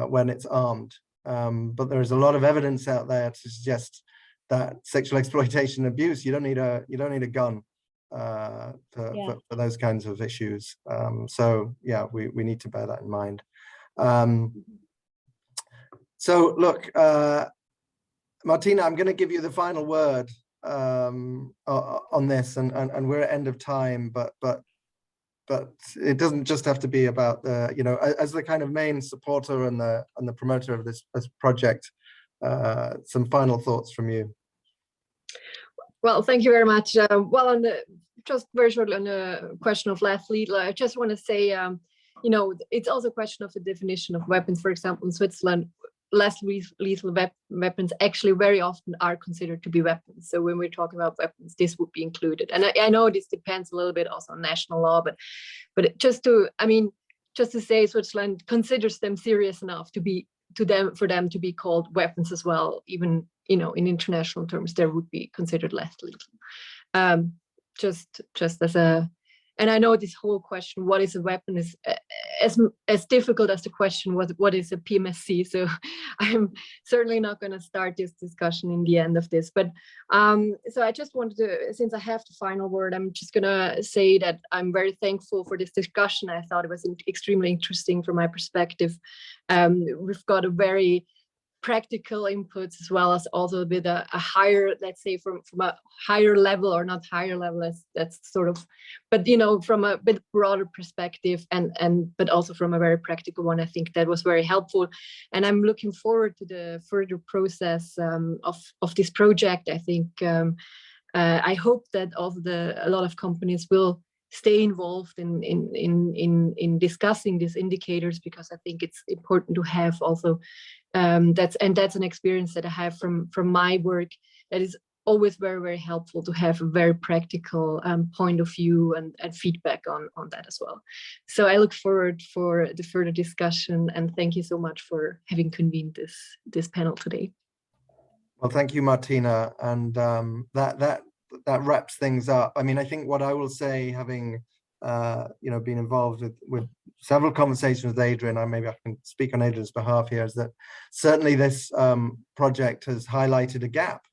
Speaker 1: when it's armed, but there is a lot of evidence out there to suggest that sexual exploitation and abuse, you don't need a gun for those kinds of issues. So yeah, we need to bear that in mind. So look, Martina, I'm going to give you the final word on this, and we're at end of time, but it doesn't just have to be about the, as the kind of main supporter and the promoter of this project, some final thoughts from you.
Speaker 3: Well, thank you very much. Well, just very shortly on the question of less lethal, I just want to say, it's also a question of the definition of weapons. For example, in Switzerland, less lethal weapons actually very often are considered to be weapons. So when we're talking about weapons, this would be included. And I know this depends a little bit also on national law, but just to say, Switzerland considers them serious enough for them to be called weapons as well. Even in international terms, there would be considered less lethal. Just as a. And I know this whole question, what is a weapon, is as difficult as the question, what is a PMSC? So I'm certainly not going to start this discussion in the end of this. But so I just wanted to, since I have the final word, I'm just going to say that I'm very thankful for this discussion. I thought it was extremely interesting from my perspective. We've got a very practical inputs, as well as also a bit a higher, let's say from a higher level, or not higher level, that's sort of, but from a bit broader perspective, but also from a very practical one. I think that was very helpful, and I'm looking forward to the further process of this project. I think I hope that also a lot of companies will stay involved in discussing these indicators, because I think it's important to have also that's an experience that I have from my work, that is always very, very helpful to have a very practical point of view and feedback on that as well. So I look forward for the further discussion, and thank you so much for having convened this panel today.
Speaker 1: Well, thank you, Martina, and that wraps things up. I mean, I think what I will say, having been involved with several conversations with Adrian, maybe I can speak on Adrian's behalf here, is that certainly this project has highlighted a gap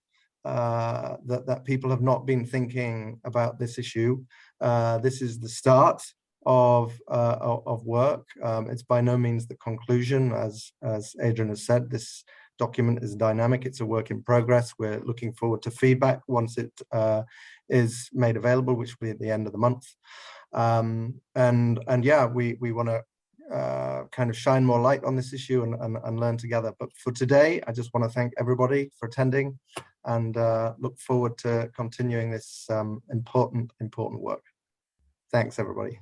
Speaker 1: that people have not been thinking about this issue. This is the start of work. It's by no means the conclusion, as Adrian has said. This document is dynamic. It's a work in progress. We're looking forward to feedback once it is made available, which will be at the end of the month. And yeah, we want to kind of shine more light on this issue and learn together. But for today, I just want to thank everybody for attending and look forward to continuing this important work. Thanks, everybody.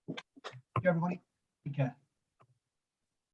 Speaker 4: Thank you, everybody. Take care.